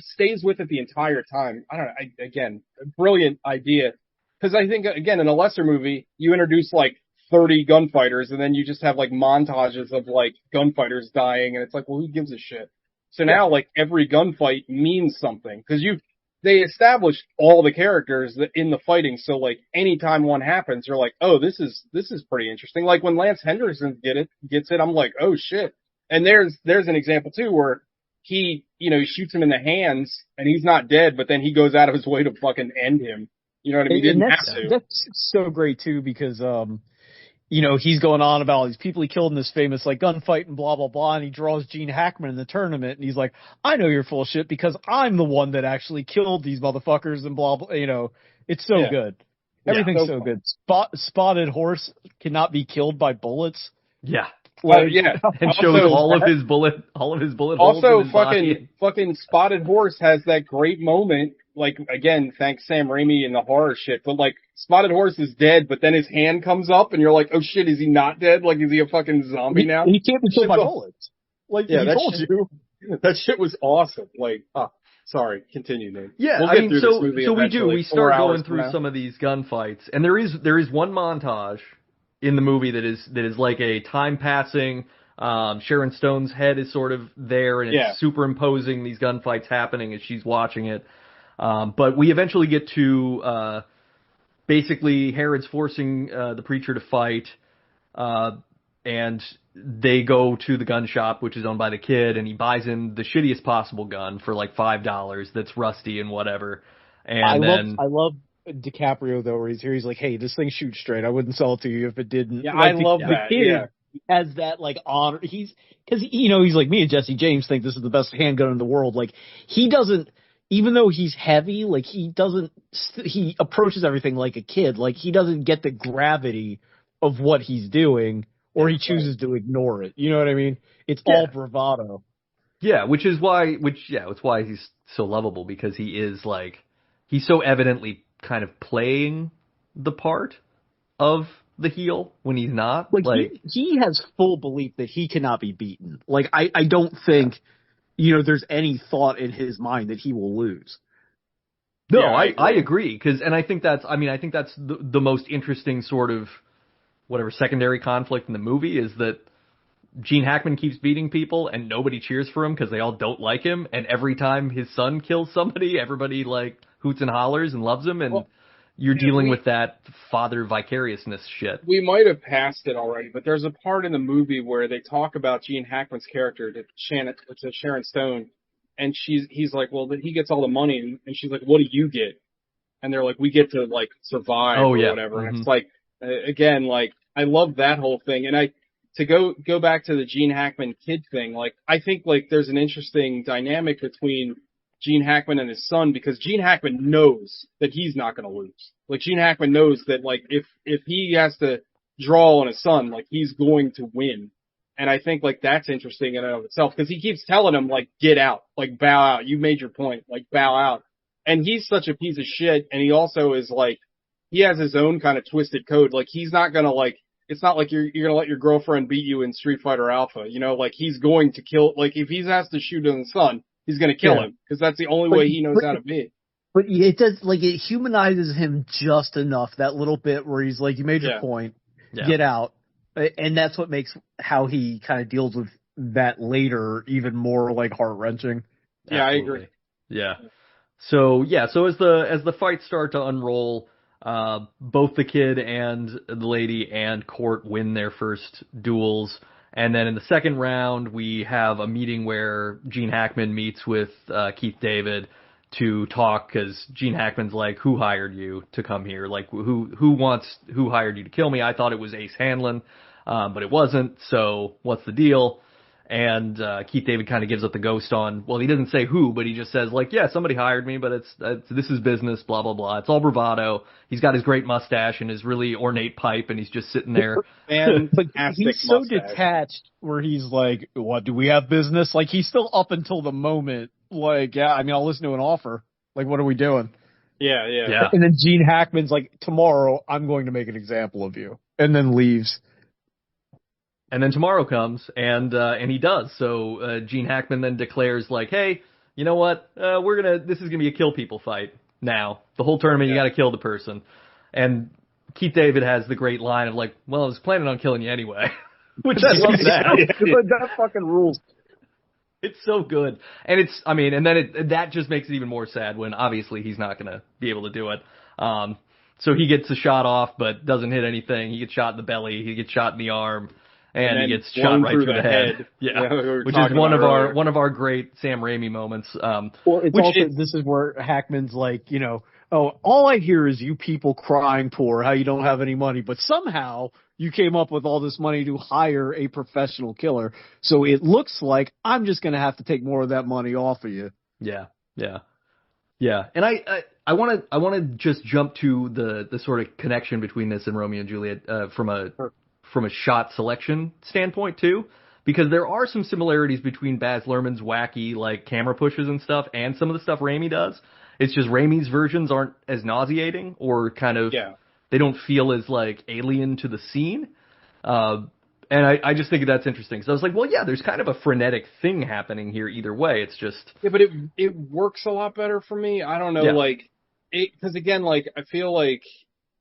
Speaker 3: stays with it the entire time. I don't know. Again, a brilliant idea. Cause I think, again, in a lesser movie, you introduce like 30 gunfighters and then you just have like montages of like gunfighters dying and it's like, well, who gives a shit? So now like every gunfight means something because they established all the characters that in the fighting. So like anytime one happens, you're like, oh, this is pretty interesting. Like when Lance Henriksen gets it, I'm like, oh shit. And there's an example too where he shoots him in the hands and he's not dead, but then he goes out of his way to fucking end him. You know what I mean? He didn't have to.
Speaker 1: That's so great too because he's going on about all these people he killed in this famous like gunfight and blah blah blah, and he draws Gene Hackman in the tournament, and he's like, I know you're full of shit because I'm the one that actually killed these motherfuckers and blah blah. It's so good. Everything's so good. Spotted Horse cannot be killed by bullets.
Speaker 2: Yeah.
Speaker 3: And
Speaker 2: shows all of his bullet holes.
Speaker 3: Also, fucking Spotted Horse has that great moment. Like, again, thanks Sam Raimi and the horror shit, but like, Spotted Horse is dead, but then his hand comes up and you're like, oh shit, is he not dead? Like, is he a fucking zombie now?
Speaker 1: He can't be killed by bullets. Like, he told you.
Speaker 3: That shit was awesome. Like, sorry, continue, Nate.
Speaker 2: Yeah, we'll we start going through some of these gunfights, and there is one montage in the movie that is like a time passing. Sharon Stone's head is sort of there, and it's superimposing these gunfights happening as she's watching it. But we eventually get to basically Herod's forcing the preacher to fight, and they go to the gun shop, which is owned by the kid, and he buys him the shittiest possible gun for like $5 that's rusty and whatever. And
Speaker 1: I love DiCaprio though, where he's here. He's like, "Hey, this thing shoots straight. I wouldn't sell it to you if it didn't."
Speaker 3: Yeah, like, I love that.
Speaker 1: The kid has that like honor. He's like me and Jesse James think this is the best handgun in the world. Like he doesn't. Even though he's heavy, like he approaches everything like a kid. Like he doesn't get the gravity of what he's doing, or he chooses to ignore it. You know what I mean? It's all bravado.
Speaker 2: Yeah, it's why he's so lovable, because he is like, he's so evidently kind of playing the part of the heel when he's not.
Speaker 1: Like he has full belief that he cannot be beaten. Like I don't think. There's any thought in his mind that he will lose.
Speaker 2: No, I agree. I think that's the most interesting sort of whatever secondary conflict in the movie is that Gene Hackman keeps beating people and nobody cheers for him because they all don't like him. And every time his son kills somebody, everybody like hoots and hollers and loves him. And you're dealing with that father vicariousness shit.
Speaker 3: We might have passed it already, but there's a part in the movie where they talk about Gene Hackman's character to Sharon Stone, and he's like, well, he gets all the money, and she's like, what do you get? And they're like, we get to like survive or whatever. Mm-hmm. And it's like, again, like I love that whole thing, and to go back to the Gene Hackman kid thing, like I think like there's an interesting dynamic between Gene Hackman and his son, because Gene Hackman knows that he's not going to lose. Like Gene Hackman knows that like if he has to draw on his son, like he's going to win. And I think like that's interesting in and of itself, because he keeps telling him like, get out, like bow out. You made your point, like bow out. And he's such a piece of shit. And he also is like, he has his own kind of twisted code. Like he's not going to like, it's not like you're going to let your girlfriend beat you in Street Fighter Alpha. Like he's going to kill, like if he has to shoot his son, he's going to kill him, because that's the only way he knows how to be.
Speaker 1: But it does, like, it humanizes him just enough, that little bit where he's like, you made your point, get out. And that's what makes how he kind of deals with that later even more, like, heart-wrenching.
Speaker 3: Yeah, absolutely. I agree.
Speaker 2: Yeah. So as the fights start to unroll, both the kid and the lady and Court win their first duels. And then in the second round, we have a meeting where Gene Hackman meets with Keith David to talk, because Gene Hackman's like, who hired you to come here? Like, who hired you to kill me? I thought it was Ace Hanlon, but it wasn't. So what's the deal? And Keith David kind of gives up the ghost on, well, he doesn't say who, but he just says, like, yeah, somebody hired me, but this is business, blah, blah, blah. It's all bravado. He's got his great mustache and his really ornate pipe, and he's just sitting there.
Speaker 1: But he's so detached where he's like, what, do we have business? Like, he's still up until the moment, like, yeah, I mean, I'll listen to an offer. Like, what are we doing?
Speaker 3: Yeah.
Speaker 1: And then Gene Hackman's like, tomorrow I'm going to make an example of you. And then leaves.
Speaker 2: And then tomorrow comes, and he does. So Gene Hackman then declares, like, hey, you know what? This is gonna be a kill people fight now. The whole tournament, you got to kill the person. And Keith David has the great line of like, well, I was planning on killing you anyway, which I love that.
Speaker 1: That fucking rules.
Speaker 2: It's so good, and that just makes it even more sad when obviously he's not gonna be able to do it. So he gets a shot off, but doesn't hit anything. He gets shot in the belly. He gets shot in the arm. And he gets shot right through the head. Yeah, which is one of our great Sam Raimi moments.
Speaker 1: This is where Hackman's like, you know, oh, all I hear is you people crying poor, how you don't have any money, but somehow you came up with all this money to hire a professional killer. So it looks like I'm just going to have to take more of that money off of you.
Speaker 2: Yeah. And I want to just jump to the sort of connection between this and Romeo and Juliet from a shot selection standpoint too, because there are some similarities between Baz Luhrmann's wacky like camera pushes and stuff and some of the stuff Raimi does. It's just Raimi's versions aren't as nauseating or kind of they don't feel as like alien to the scene. And I just think that's interesting. So I was like, well, yeah, there's kind of a frenetic thing happening here either way. It's just
Speaker 3: but it works a lot better for me. I don't know, like because again, like I feel like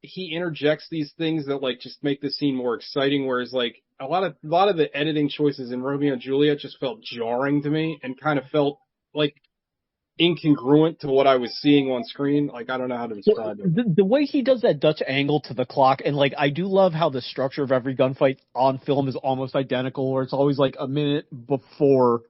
Speaker 3: he interjects these things that like just make the scene more exciting, whereas like a lot of the editing choices in Romeo and Juliet just felt jarring to me and kind of felt like incongruent to what I was seeing on screen. Like I don't know how to describe it.
Speaker 1: The way he does that Dutch angle to the clock, and like I do love how the structure of every gunfight on film is almost identical, where it's always like a minute before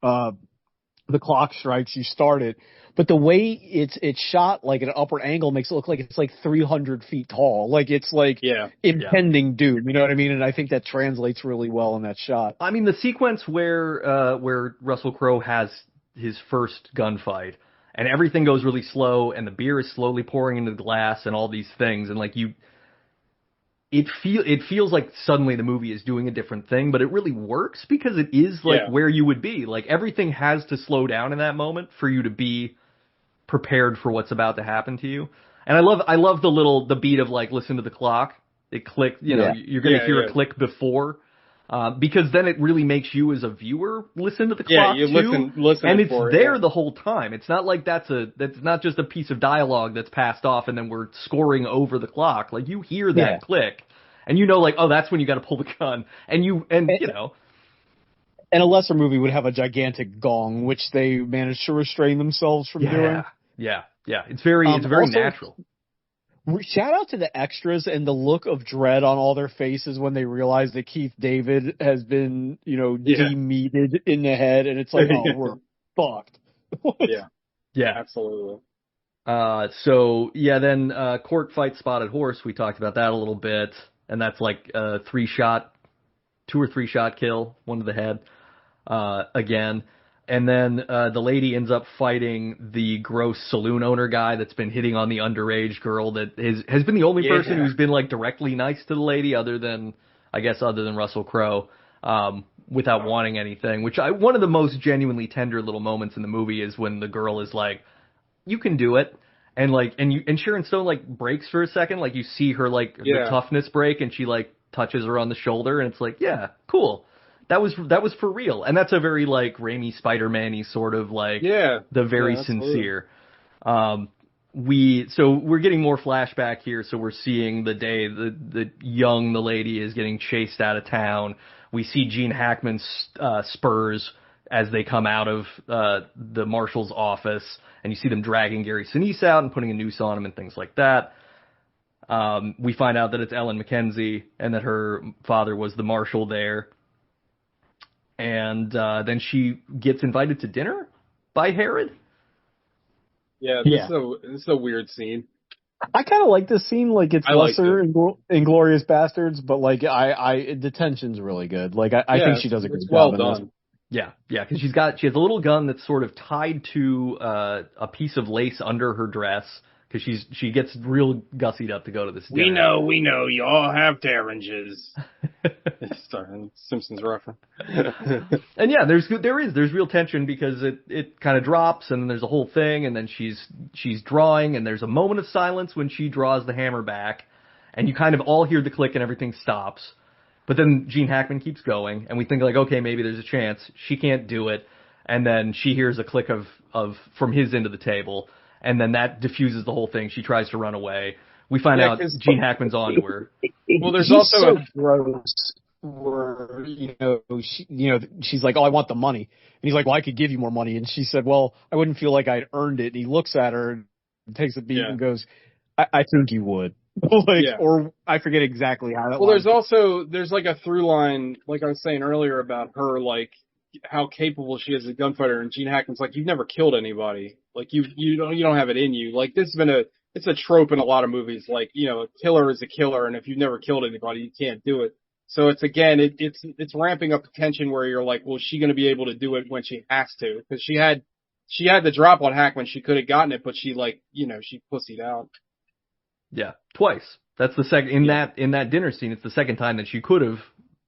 Speaker 1: the clock strikes, you start it. But the way it's shot, like at an upward angle, makes it look like it's like 300 feet tall. Like it's like impending doom. You know what I mean? And I think that translates really well in that shot.
Speaker 2: I mean, the sequence where Russell Crowe has his first gunfight and everything goes really slow and the beer is slowly pouring into the glass and all these things and like it feels like suddenly the movie is doing a different thing, but it really works because it is like where you would be. Like everything has to slow down in that moment for you to be prepared for what's about to happen to you. And I love the beat of like, listen to the clock. It click, you're going to hear a click before, because then it really makes you as a viewer listen to the clock
Speaker 3: you
Speaker 2: too.
Speaker 3: Listen
Speaker 2: and it's there the whole time. It's not like that's not just a piece of dialogue that's passed off and then we're scoring over the clock. Like you hear that click and you know, like, oh, that's when you got to pull the gun and you know.
Speaker 1: And a lesser movie would have a gigantic gong, which they managed to restrain themselves from doing.
Speaker 2: Yeah. It's very natural.
Speaker 1: Shout out to the extras and the look of dread on all their faces when they realize that Keith David has been, demeated in the head, and it's like, oh, we're fucked.
Speaker 2: Yeah,
Speaker 3: absolutely.
Speaker 2: Then Court fights Spotted Horse. We talked about that a little bit, and that's like a 2 or 3 shot kill, one to the head, again. And then the lady ends up fighting the gross saloon owner guy that's been hitting on the underage girl that has been the only person who's been like directly nice to the lady other than Russell Crowe, without wanting anything. One of the most genuinely tender little moments in the movie is when the girl is like, "You can do it," and Sharon Stone like breaks for a second, like you see her like the toughness break, and she like touches her on the shoulder, and it's like, yeah, cool. That was for real, and that's a very like Raimi Spider-Man-y sort of like the very sincere. We're getting more flashback here, so we're seeing the day the lady is getting chased out of town. We see Gene Hackman's spurs as they come out of the marshal's office, and you see them dragging Gary Sinise out and putting a noose on him and things like that. We find out that it's Ellen McKenzie and that her father was the marshal there. And then she gets invited to dinner by Herod.
Speaker 3: Yeah, this is a weird scene.
Speaker 1: I kind of like this scene, like it's lesser in Inglourious Basterds, but like the tension's really good. Like I think she does a good job.
Speaker 3: Well done.
Speaker 2: Yeah, because she has a little gun that's sort of tied to a piece of lace under her dress, because she gets real gussied up to go to this dinner.
Speaker 3: We know, you all have derringes. Sorry, Simpsons reference.
Speaker 2: And yeah, there's real tension, because it kind of drops, and then there's a whole thing, and then she's drawing, and there's a moment of silence when she draws the hammer back, and you kind of all hear the click and everything stops. But then Gene Hackman keeps going, and we think like, okay, maybe there's a chance. She can't do it, and then she hears a click of from his end of the table, and then that diffuses the whole thing. She tries to run away. We find out Gene Hackman's onto her.
Speaker 1: Well, there's also so gross where she's like, "Oh, I want the money," and he's like, "Well, I could give you more money," and she said, "Well, I wouldn't feel like I'd earned it." And he looks at her, and takes a beat, and goes, "I think you would." Or I forget exactly how that.
Speaker 3: Well, there's like a through line, like I was saying earlier, about her, like how capable she is as a gunfighter, and Gene Hackman's like, you've never killed anybody, like you don't have it in you. Like this has been it's a trope in a lot of movies, like, a killer is a killer, and if you've never killed anybody, you can't do it. So it's ramping up the tension where you're like, well, is she going to be able to do it when she has to? Because she had the drop on Hackman, she could have gotten it, but she she pussied out.
Speaker 2: Yeah, twice. That's the second in that dinner scene. It's the second time that she could have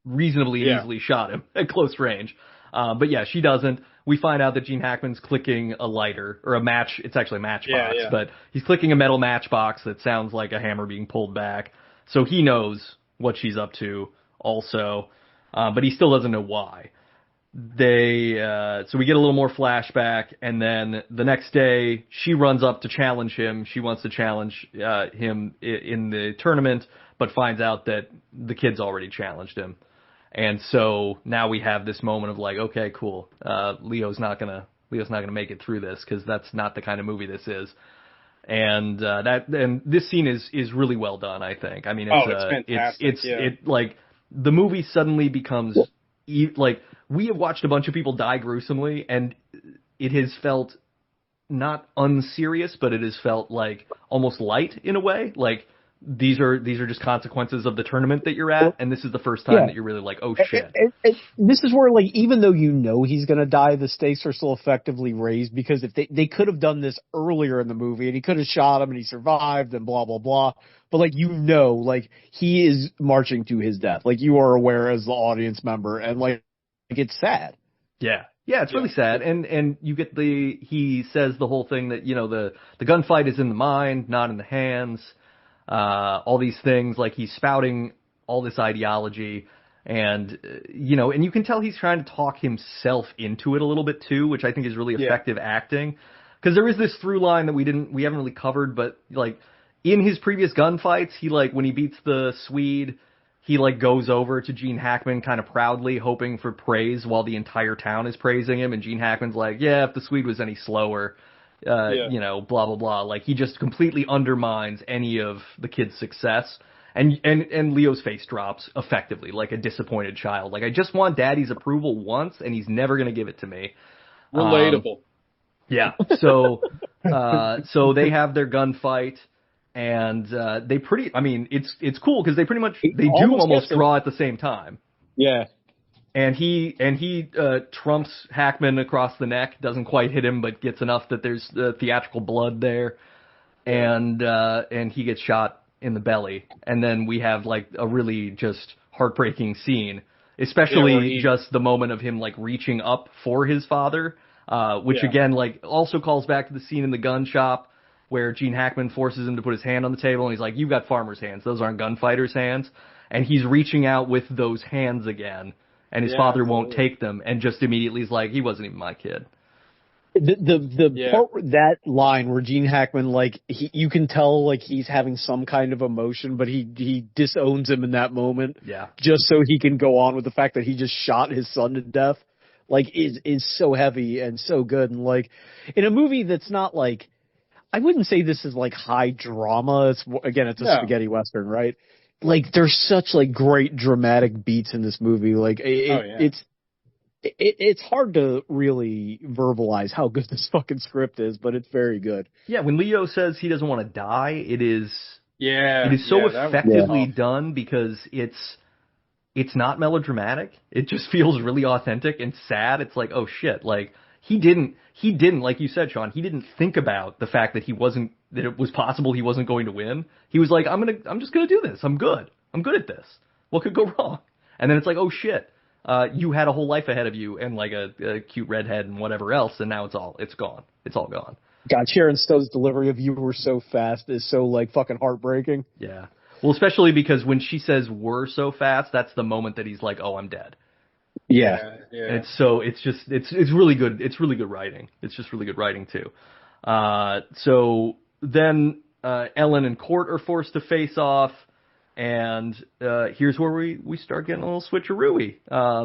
Speaker 2: reasonably easily shot him at close range. But yeah, she doesn't. We find out that Gene Hackman's clicking a lighter or a match. It's actually a matchbox, but he's clicking a metal matchbox that sounds like a hammer being pulled back. So he knows what she's up to also, but he still doesn't know why. So we get a little more flashback, and then the next day she runs up to challenge him. She wants to challenge him in the tournament, but finds out that the kid's already challenged him. And so now we have this moment of like, okay, cool. Leo's not gonna make it through this, because that's not the kind of movie this is. And this scene is really well done, I think. I mean,
Speaker 3: it's fantastic.
Speaker 2: It's like the movie suddenly becomes like, we have watched a bunch of people die gruesomely, and it has felt not unserious, but it has felt like almost light in a way. Like these are just consequences of the tournament that you're at, and this is the first time that you're really like, oh shit.
Speaker 1: This is where, like, even though he's going to die, the stakes are still effectively raised, because if they could have done this earlier in the movie, and he could have shot him and he survived and blah blah blah, but like, like he is marching to his death. Like, you are aware as the audience member, and like it's sad.
Speaker 2: Yeah, it's really sad, and you get he says the whole thing that the gunfight is in the mind, not in the hands. All these things, like he's spouting all this ideology, and and you can tell he's trying to talk himself into it a little bit too, which I think is really effective acting. Because there is this through line that we haven't really covered, but like in his previous gunfights, he when he beats the Swede, he goes over to Gene Hackman kind of proudly, hoping for praise while the entire town is praising him, and Gene Hackman's like, yeah, if the Swede was any slower, blah blah blah. Like, he just completely undermines any of the kid's success, and Leo's face drops effectively, like a disappointed child. Like, I just want daddy's approval once, and he's never gonna give it to me.
Speaker 3: Relatable.
Speaker 2: So they have their gunfight. And it's cool, because they pretty much do almost draw at the same time.
Speaker 1: Yeah.
Speaker 2: And he trumps Hackman across the neck, doesn't quite hit him, but gets enough that there's theatrical blood there, and he gets shot in the belly. And then we have like a really just heartbreaking scene, especially just the moment of him reaching up for his father, which again also calls back to the scene in the gun shop, where Gene Hackman forces him to put his hand on the table, and he's like, you've got farmer's hands. Those aren't gunfighter's hands. And he's reaching out with those hands again, and his father won't take them, and just immediately is like, he wasn't even my kid.
Speaker 1: The part, that line where Gene Hackman, you can tell, he's having some kind of emotion, but he disowns him in that moment.
Speaker 2: Yeah.
Speaker 1: Just so he can go on with the fact that he just shot his son to death. Is so heavy and so good. And, in a movie that's not, I wouldn't say this is high drama. It's a spaghetti western, right? There's such great dramatic beats in this movie. It's hard to really verbalize how good this fucking script is, but it's very good.
Speaker 2: Yeah, when Leo says he doesn't want to die, it is so effectively done, because it's not melodramatic. It just feels really authentic and sad. It's like, oh shit, like he didn't, like you said, Sean, he didn't think about the fact that that it was possible he wasn't going to win. He was like, I'm just gonna do this. I'm good at this. What could go wrong? And then it's like, oh shit, you had a whole life ahead of you and like a cute redhead and whatever else, and now it's gone. It's all gone.
Speaker 1: God, Sharon Stone's delivery of "You Were So Fast" is so like fucking heartbreaking.
Speaker 2: Yeah. Well, especially because when she says "we're so fast," that's the moment that he's like, "Oh, I'm dead."
Speaker 1: Yeah.
Speaker 2: And it's really good. It's really good writing. It's just really good writing too. So then Ellen and Court are forced to face off, and here's where we start getting a little switcheroo-y.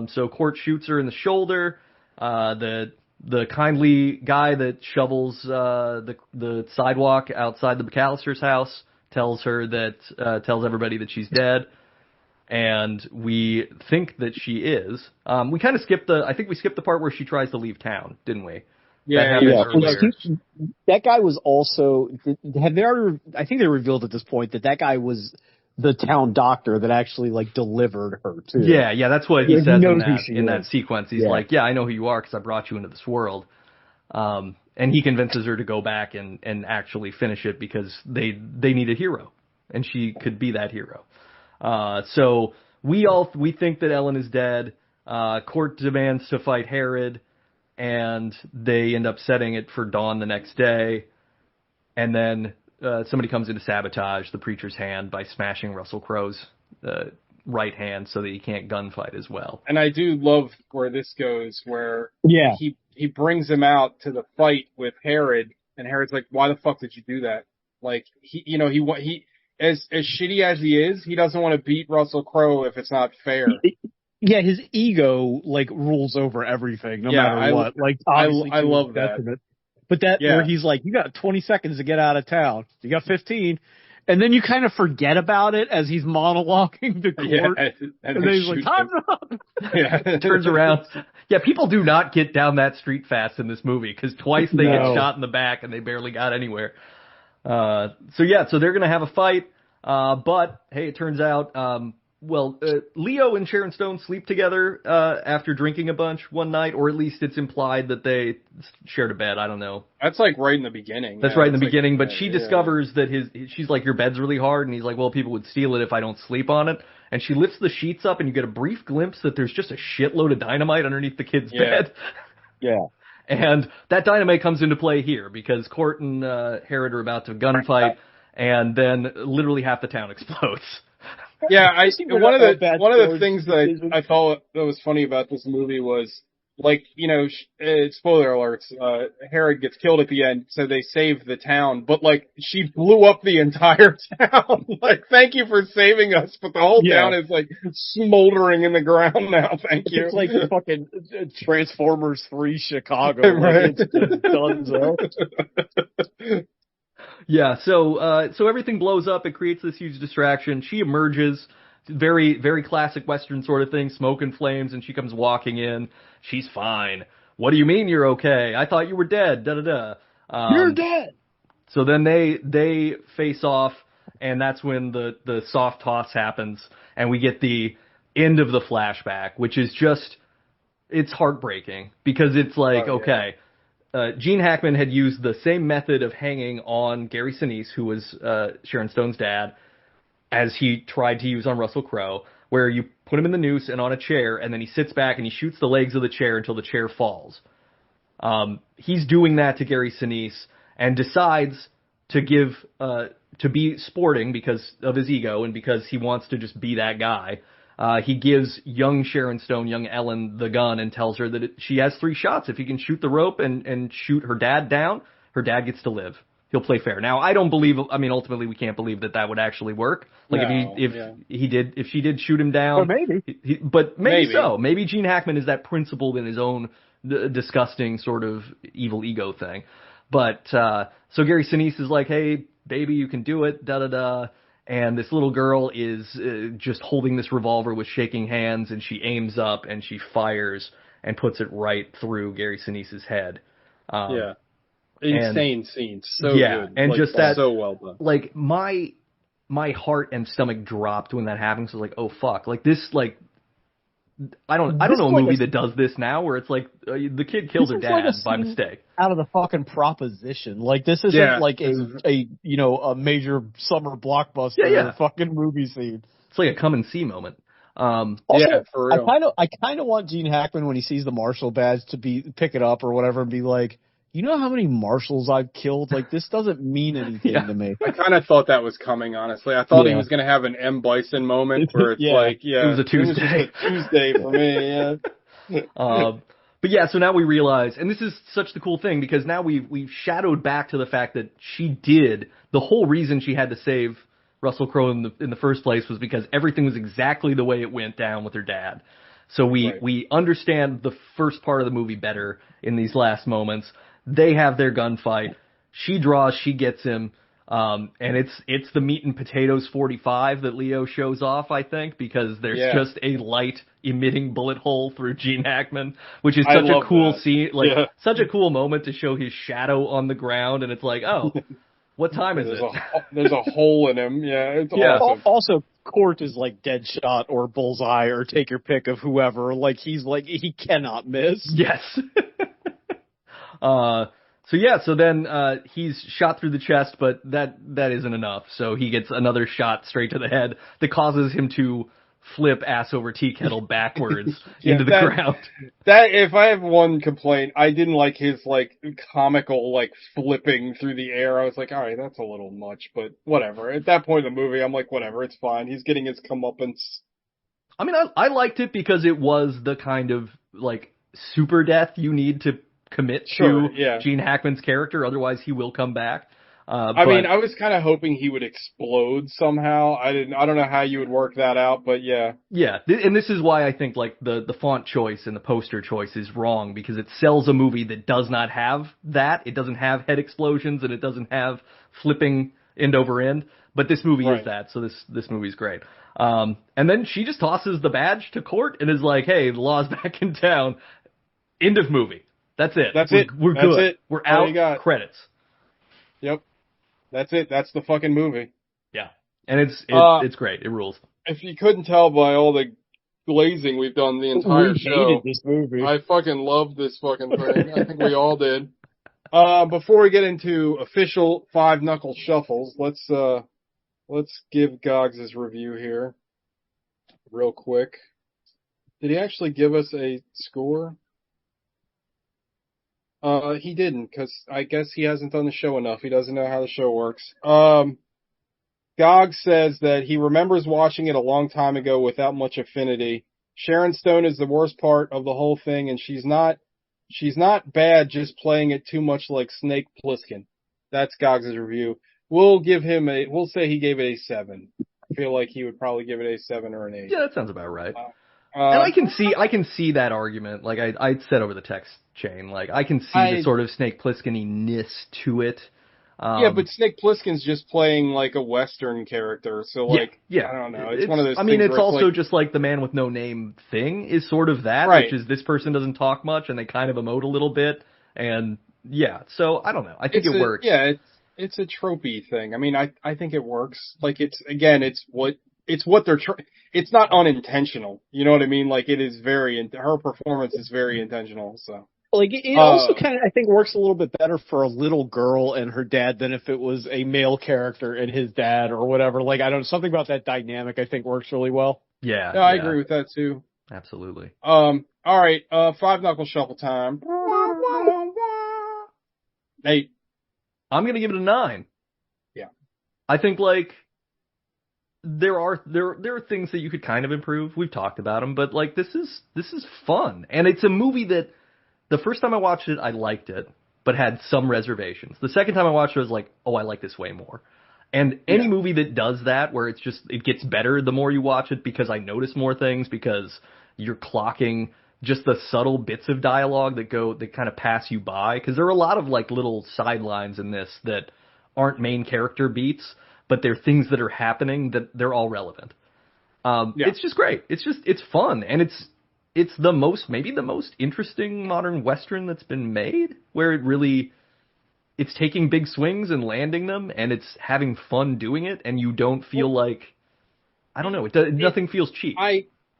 Speaker 2: So Court shoots her in the shoulder. The kindly guy that shovels the sidewalk outside the McAllister's house tells everybody that she's dead, and we think that she is. We kind of skipped the part where she tries to leave town, didn't we?
Speaker 3: Yeah.
Speaker 1: That guy was also. I think they revealed at this point that guy was the town doctor that actually like delivered her too.
Speaker 2: Yeah, that's what he says in that sequence. He's like, yeah, I know who you are because I brought you into this world. And he convinces her to go back and actually finish it because they need a hero, and she could be that hero. So we think that Ellen is dead. Court demands to fight Herod, and they end up setting it for dawn the next day. And then somebody comes in to sabotage the preacher's hand by smashing Russell Crowe's right hand so that he can't gunfight as well.
Speaker 3: And I do love where this goes, where he brings him out to the fight with Herod, and Herod's like, "Why the fuck did you do that?" Like he as shitty as he is, he doesn't want to beat Russell Crowe if it's not fair.
Speaker 1: Yeah, his ego like rules over everything, no matter what. Like
Speaker 3: I love that.
Speaker 1: But where he's like, you got 20 seconds to get out of town. You got 15. And then you kind of forget about it as he's monologuing to Court.
Speaker 3: Yeah,
Speaker 1: and then he's like, time's up.
Speaker 2: Yeah, turns around. Yeah, people do not get down that street fast in this movie because twice they get shot in the back and they barely got anywhere. So they're going to have a fight. But, hey, it turns out, Leo and Sharon Stone sleep together after drinking a bunch one night, or at least it's implied that they shared a bed. I don't know.
Speaker 3: That's like right in the beginning.
Speaker 2: That's right in the beginning, but she discovers that she's like, your bed's really hard, and he's like, well, people would steal it if I don't sleep on it. And she lifts the sheets up, and you get a brief glimpse that there's just a shitload of dynamite underneath the kid's bed.
Speaker 1: Yeah.
Speaker 2: And that dynamite comes into play here because Court and Herod are about to gunfight, and then literally half the town explodes.
Speaker 3: Yeah, one of the things that I thought that was funny about this movie was, like, spoiler alerts, Herod gets killed at the end, so they save the town, but like she blew up the entire town. Like, thank you for saving us, but the whole town is like smoldering in the ground now. Thank you.
Speaker 1: It's like fucking Transformers 3 Chicago.
Speaker 3: Right.
Speaker 1: It's done.
Speaker 2: Yeah, so everything blows up. It creates this huge distraction. She emerges, very, very classic Western sort of thing, smoke and flames, and she comes walking in. She's fine. What do you mean you're okay? I thought you were dead. Da-da-da.
Speaker 1: You're dead!
Speaker 2: So then they face off, and that's when the soft toss happens, and we get the end of the flashback, which is just, it's heartbreaking, because it's like, okay, Gene Hackman had used the same method of hanging on Gary Sinise, who was Sharon Stone's dad, as he tried to use on Russell Crowe, where you put him in the noose and on a chair, and then he sits back and he shoots the legs of the chair until the chair falls. He's doing that to Gary Sinise and decides to to be sporting because of his ego and because he wants to just be that guy. He gives young Sharon Stone, young Ellen, the gun and tells her that she has 3 shots. If he can shoot the rope and shoot her dad down, her dad gets to live. He'll play fair. Now, I don't believe, ultimately we can't believe that would actually work. Like, if she did shoot him down.
Speaker 1: But maybe.
Speaker 2: But maybe so. Maybe Gene Hackman is that principled in his own disgusting sort of evil ego thing. But, so Gary Sinise is like, hey, baby, you can do it, da-da-da. And this little girl is just holding this revolver with shaking hands, and she aims up and she fires and puts it right through Gary Sinise's head.
Speaker 3: Insane scene. So good.
Speaker 2: And just that,
Speaker 3: so well done.
Speaker 2: Like, my heart and stomach dropped when that happened. So I was like, oh fuck. Like, this, like, I don't know a movie that does this now where it's like the kid kills her dad by mistake.
Speaker 1: Out of the fucking Proposition. Like this isn't like a major summer blockbuster fucking movie scene.
Speaker 2: It's like a come and see moment.
Speaker 1: Also, for real. I kind of want Gene Hackman when he sees the Marshall badge to pick it up or whatever and be like, you know how many marshals I've killed? Like, this doesn't mean anything to me.
Speaker 3: I kind of thought that was coming, honestly. I thought he was going to have an M. Bison moment where it's it
Speaker 2: was a Tuesday.
Speaker 3: It was a Tuesday for me,
Speaker 2: But yeah, so now we realize, and this is such the cool thing, because now we've shadowed back to the fact that the whole reason she had to save Russell Crowe in the first place was because everything was exactly the way it went down with her dad. So we understand the first part of the movie better in these last moments. They have their gunfight. She draws, she gets him. And it's the meat and potatoes 45 that Leo shows off, I think, because there's just a light emitting bullet hole through Gene Hackman, which is such a cool scene, such a cool moment to show his shadow on the ground. And it's like, oh, what time is it?
Speaker 3: There's a hole in him. Yeah, it's awesome.
Speaker 1: Also, Court is like Deadshot or Bullseye or take your pick of whoever. Like he cannot miss.
Speaker 2: Yes. So then he's shot through the chest, but that isn't enough. So he gets another shot straight to the head that causes him to flip ass over tea kettle backwards into the ground.
Speaker 3: That, if I have one complaint, I didn't like his comical flipping through the air. I was like, all right, that's a little much, but whatever. At that point in the movie, I'm like, whatever, it's fine. He's getting his comeuppance.
Speaker 2: I mean, I liked it because it was the kind of super death you need to commit to Gene Hackman's character, otherwise he will come back.
Speaker 3: I mean, I was kind of hoping he would explode somehow. I don't know how you would work that out, but yeah.
Speaker 2: Yeah, and this is why I think the font choice and the poster choice is wrong, because it sells a movie that does not have that. It doesn't have head explosions and it doesn't have flipping end over end. But this movie is that, so this movie's great. And then she just tosses the badge to Court and is like, "Hey, the law's back in town." End of movie. That's it. We're good.
Speaker 3: That's it.
Speaker 2: We're out. Credits.
Speaker 3: Yep. That's it. That's the fucking movie.
Speaker 2: Yeah. And it's great. It rules.
Speaker 3: If you couldn't tell by all the glazing we've done the entire show,
Speaker 1: hated this movie.
Speaker 3: I fucking love this fucking thing. I think we all did. Before we get into official five knuckle shuffles, let's give Gogs his review here real quick. Did he actually give us a score? He didn't, because I guess he hasn't done the show enough. He doesn't know how the show works. Gog says that he remembers watching it a long time ago without much affinity. Sharon Stone is the worst part of the whole thing, and she's not bad, just playing it too much like Snake Plissken. That's Gog's review. We'll say he gave it a 7. I feel like he would probably give it a 7 or an 8.
Speaker 2: Yeah, that sounds about right. And I can see that argument. Like I said over the text chain, I can see the sort of Snake Plissken-ness to it.
Speaker 3: Yeah, but Snake Plissken's just playing a Western character, so I don't know. It's one of those. I
Speaker 2: mean, it's also just like the Man with No Name thing is sort of that, which is this person doesn't talk much and they kind of emote a little bit, and so I don't know. I think it works.
Speaker 3: Yeah, it's a tropey thing. I mean, I think it works. It's what they're trying. It's not unintentional. You know what I mean? It is her performance is very intentional. So
Speaker 1: it also kind of, I think, works a little bit better for a little girl and her dad than if it was a male character and his dad or whatever. I don't know, something about that dynamic I think works really well.
Speaker 2: Yeah.
Speaker 3: I agree with that too.
Speaker 2: Absolutely.
Speaker 3: All right. Five knuckle shuffle time. Nate.
Speaker 2: I'm gonna give it a 9.
Speaker 3: Yeah.
Speaker 2: I think there are things that you could kind of improve. We've talked about them, but this is fun, and it's a movie that the first time I watched it I liked it, but had some reservations. The second time I watched it I was like, oh, I like this way more. And any movie that does that, where it gets better the more you watch it, because I notice more things, because you're clocking just the subtle bits of dialogue that kind of pass you by, because there are a lot of little sidelines in this that aren't main character beats, but they're things that are happening that they're all relevant. It's just great. It's fun, and it's maybe the most interesting modern Western that's been made, where it's taking big swings and landing them, and it's having fun doing it, and you don't feel I don't know, nothing feels cheap.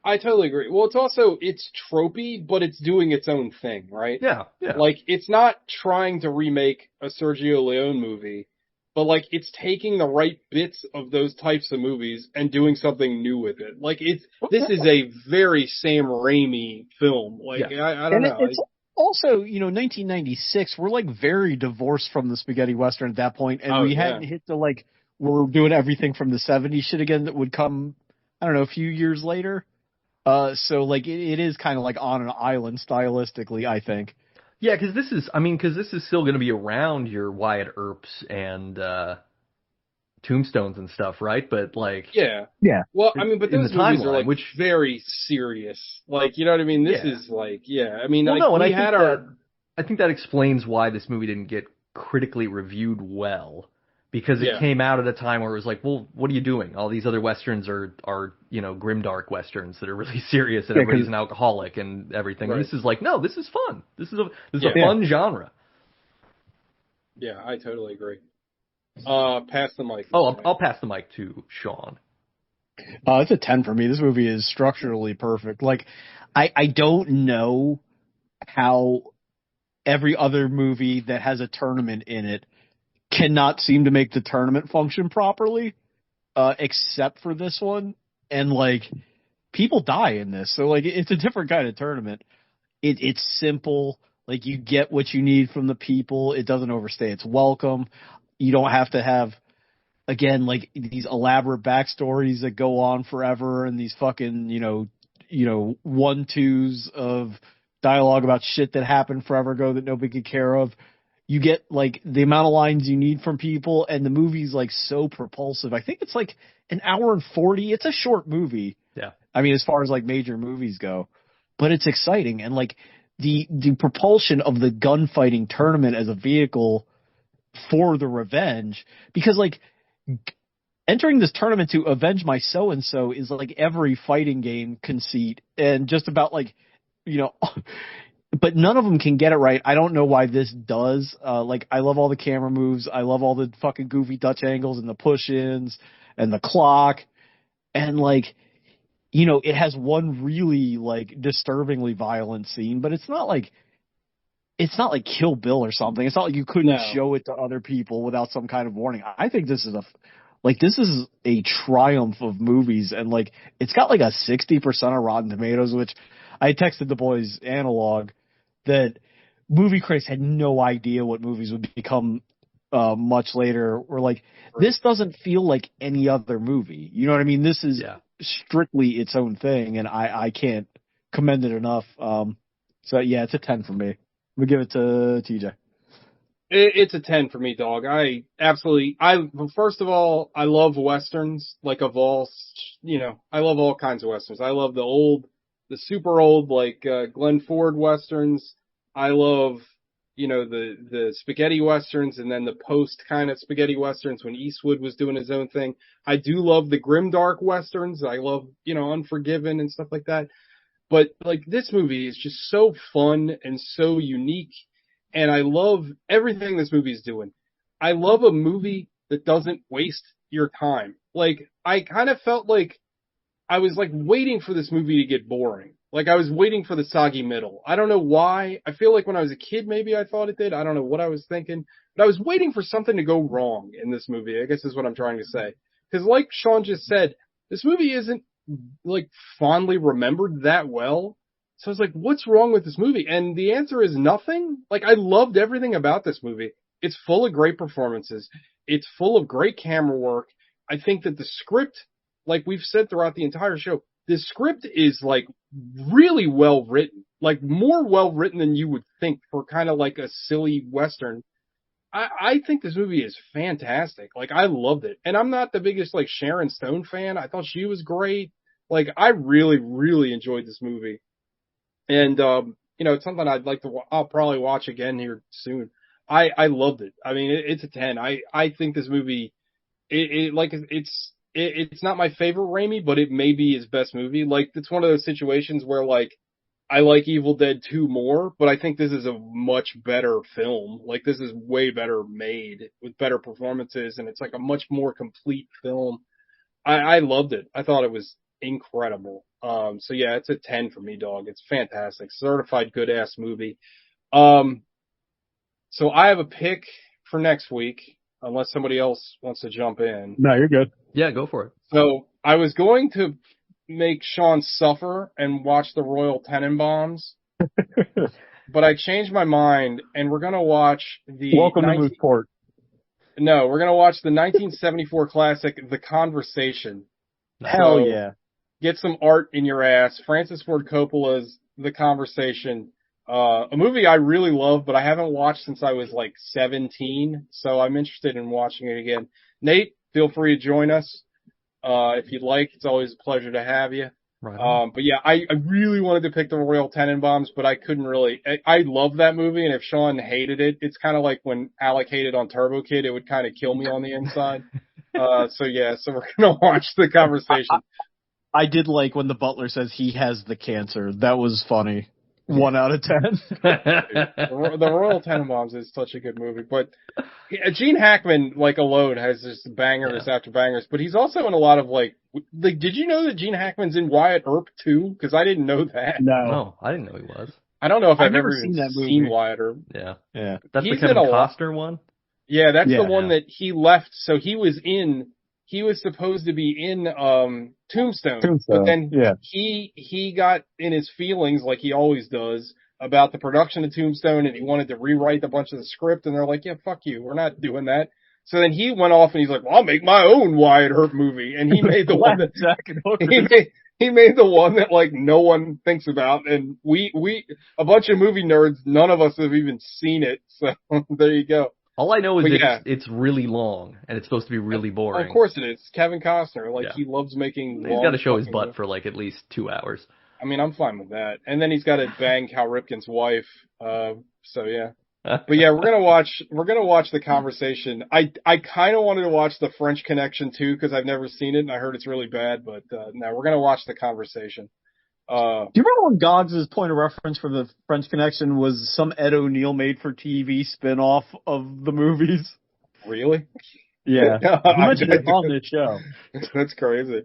Speaker 3: I totally agree. Well, it's tropey, but it's doing its own thing, right?
Speaker 2: Yeah, yeah.
Speaker 3: Like, it's not trying to remake a Sergio Leone movie, but like, it's taking the right bits of those types of movies and doing something new with it. Like, this is a very Sam Raimi film. Like, yeah. I don't know.
Speaker 1: It's also, 1996, we're like very divorced from the spaghetti Western at that point, and we hadn't hit the, like, we're doing everything from the 70s shit again that would come, I don't know, a few years later. So like it is kind of like on an island stylistically, I think.
Speaker 2: Yeah, because this is still going to be around your Wyatt Earps and Tombstones and stuff, right? But like,
Speaker 3: yeah. Well, I mean, but those movies are like very serious. Like, you know what I mean? This is like, I mean, well, like, no, and
Speaker 2: I think that explains why this movie didn't get critically reviewed well. Because it came out at a time where it was like, well, what are you doing? All these other westerns are grimdark westerns that are really serious, and everybody's an alcoholic and everything. Right. And this is like, no, this is fun. This is a fun genre.
Speaker 3: Yeah, I totally agree. Pass the mic.
Speaker 2: Oh, I'll pass the mic to Sean.
Speaker 1: It's a 10 for me. This movie is structurally perfect. Like, I don't know how every other movie that has a tournament in it cannot seem to make the tournament function properly, except for this one. And like, people die in this, so like, it's a different kind of tournament. It's simple. Like, you get what you need from the people. It doesn't overstay its welcome. You don't have to have, again, like, these elaborate backstories that go on forever and these fucking, 1-2s of dialogue about shit that happened forever ago that nobody could care of. You get, like, the amount of lines you need from people, and the movie's, like, so propulsive. I think it's, like, an hour and 40. It's a short movie.
Speaker 2: Yeah.
Speaker 1: I mean, as far as, like, major movies go. But it's exciting. And, like, the propulsion of the gunfighting tournament as a vehicle for the revenge. Because, like, entering this tournament to avenge my so-and-so is, like, every fighting game conceit. And just about, like, but none of them can get it right. I don't know why this does. Like, I love all the camera moves. I love all the fucking goofy Dutch angles and the push-ins and the clock. And, like, it has one really, like, disturbingly violent scene, but it's not like Kill Bill or something. It's not like you couldn't show it to other people without some kind of warning. I think this is a triumph of movies, and, like, it's got like a 60% of Rotten Tomatoes, which I texted the boys Analog that movie critics had no idea what movies would become much later. We're like, this doesn't feel like any other movie. You know what I mean? This is strictly its own thing, and I can't commend it enough. So yeah, it's a 10 for me. We give it to TJ.
Speaker 3: It's a 10 for me, dog. First of all, I love Westerns, like, I love all kinds of Westerns. I love the super old, like, Glenn Ford Westerns. I love, the spaghetti Westerns, and then the post kind of spaghetti Westerns when Eastwood was doing his own thing. I do love the grimdark Westerns. I love, Unforgiven and stuff like that. But, like, this movie is just so fun and so unique. And I love everything this movie is doing. I love a movie that doesn't waste your time. Like, I kind of felt like I was, like, waiting for this movie to get boring. Like, I was waiting for the soggy middle. I don't know why. I feel like when I was a kid, maybe I thought it did. I don't know what I was thinking. But I was waiting for something to go wrong in this movie, I guess is what I'm trying to say. Because like Sean just said, this movie isn't, like, fondly remembered that well. So I was like, what's wrong with this movie? And the answer is nothing. Like, I loved everything about this movie. It's full of great performances. It's full of great camera work. I think that the script, like we've said throughout the entire show, the script is, like, really well written. Like, more well written than you would think for kind of like a silly Western. I think this movie is fantastic. Like, I loved it. And I'm not the biggest, like, Sharon Stone fan. I thought she was great. Like, I really, really enjoyed this movie. And, it's something I'll probably watch again here soon. I loved it. I mean, it's a 10. I think this movie, it's not my favorite Raimi, but it may be his best movie. Like, it's one of those situations where, like, I like Evil Dead 2 more, but I think this is a much better film. Like, this is way better made with better performances, and it's like a much more complete film. I loved it. I thought it was incredible. So yeah, it's a 10 for me, dog. It's fantastic. Certified good ass movie. So I have a pick for next week, unless somebody else wants to jump in.
Speaker 1: No, you're good.
Speaker 2: Yeah, go for it.
Speaker 3: So I was going to make Sean suffer and watch the Royal Tenenbaums, but I changed my mind, and we're gonna watch the
Speaker 1: Welcome to Mooseport.
Speaker 3: No, we're gonna watch the 1974 classic, The Conversation.
Speaker 1: Hell yeah!
Speaker 3: Get some art in your ass. Francis Ford Coppola's The Conversation. A movie I really love, but I haven't watched since I was like 17, so I'm interested in watching it again. Nate, feel free to join us. If you'd like, it's always a pleasure to have you.
Speaker 2: Right.
Speaker 3: But yeah, I really wanted to pick the Royal Tenenbaums, but I couldn't really. I love that movie, and if Sean hated it, it's kind of like when Alec hated on Turbo Kid, it would kind of kill me on the inside. So we're gonna watch The Conversation.
Speaker 1: I did like when the butler says he has the cancer. That was funny. 1 out of 10.
Speaker 3: The Royal Tenenbaums is such a good movie, but Gene Hackman, like alone, has just bangers after bangers. But he's also in a lot of like. Did you know that Gene Hackman's in Wyatt Earp too? Because I didn't know that.
Speaker 2: No, I didn't know he was.
Speaker 3: I don't know if I've
Speaker 1: never
Speaker 3: ever
Speaker 1: seen that movie.
Speaker 3: seen Wyatt Earp.
Speaker 2: Yeah.
Speaker 3: He's
Speaker 2: That's the Kevin Costner one.
Speaker 3: Yeah, that's the one that he left. So he was supposed to be in Tombstone, but then he got in his feelings like he always does about the production of Tombstone, and he wanted to rewrite a bunch of the script, and they're like, yeah, fuck you, we're not doing that. So then he went off and he's like, well, I'll make my own Wyatt Earp movie, and he made the one that he made the one that like no one thinks about, and we a bunch of movie nerds, none of us have even seen it, so there you go.
Speaker 2: All I know is it's really long, and it's supposed to be really boring.
Speaker 3: Of course it is. Kevin Costner, he loves making.
Speaker 2: He's got to show his butt for like at least 2 hours.
Speaker 3: I mean, I'm fine with that. And then he's got to bang Cal Ripken's wife. So yeah. But yeah, we're gonna watch The Conversation. I kind of wanted to watch The French Connection too because I've never seen it and I heard it's really bad. But no, we're gonna watch The Conversation.
Speaker 1: Do you remember when Goggs' point of reference for The French Connection was some Ed O'Neill made-for-TV spin-off of the movies?
Speaker 3: Really?
Speaker 1: Yeah. You mentioned it on this show.
Speaker 3: That's crazy.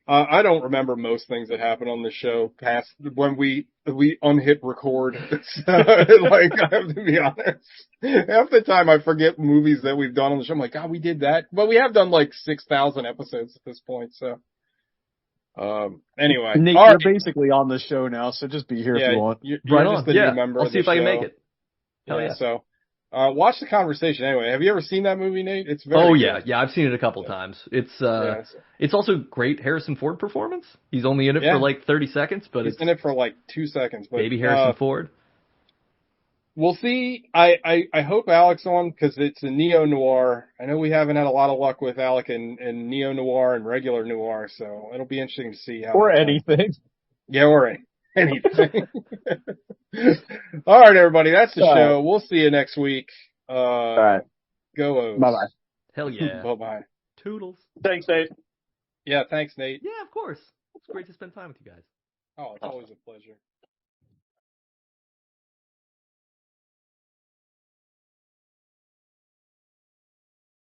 Speaker 3: I don't remember most things that happen on the show past when we unhit record. I have to be honest. Half the time I forget movies that we've done on the show. I'm like, God, we did that. But we have done like 6,000 episodes at this point, so. Anyway.
Speaker 1: Nate, you're basically on the show now, so just be here if you want.
Speaker 3: You're just a new member
Speaker 2: I'll see if I can make it.
Speaker 3: Hell yeah. So, watch The Conversation anyway. Have you ever seen that movie, Nate? It's very good.
Speaker 2: Yeah, I've seen it a couple times. It's also great Harrison Ford performance. He's only in it for like 30 seconds, but
Speaker 3: he's in it for like 2 seconds. But
Speaker 2: baby Harrison Ford.
Speaker 3: We'll see. I hope Alec's on because it's a neo-noir. I know we haven't had a lot of luck with Alec in neo-noir and regular noir, so it'll be interesting to see how.
Speaker 1: Or anything.
Speaker 3: Yeah, or anything. All right, everybody. That's the show. We'll see you next week.
Speaker 1: All right.
Speaker 3: Go O's.
Speaker 1: Bye-bye.
Speaker 2: Hell yeah.
Speaker 3: Bye-bye.
Speaker 2: Toodles.
Speaker 1: Thanks, Nate.
Speaker 3: Yeah, thanks, Nate.
Speaker 2: Yeah, of course. It's great to spend time with you guys.
Speaker 3: Oh, it's always a pleasure.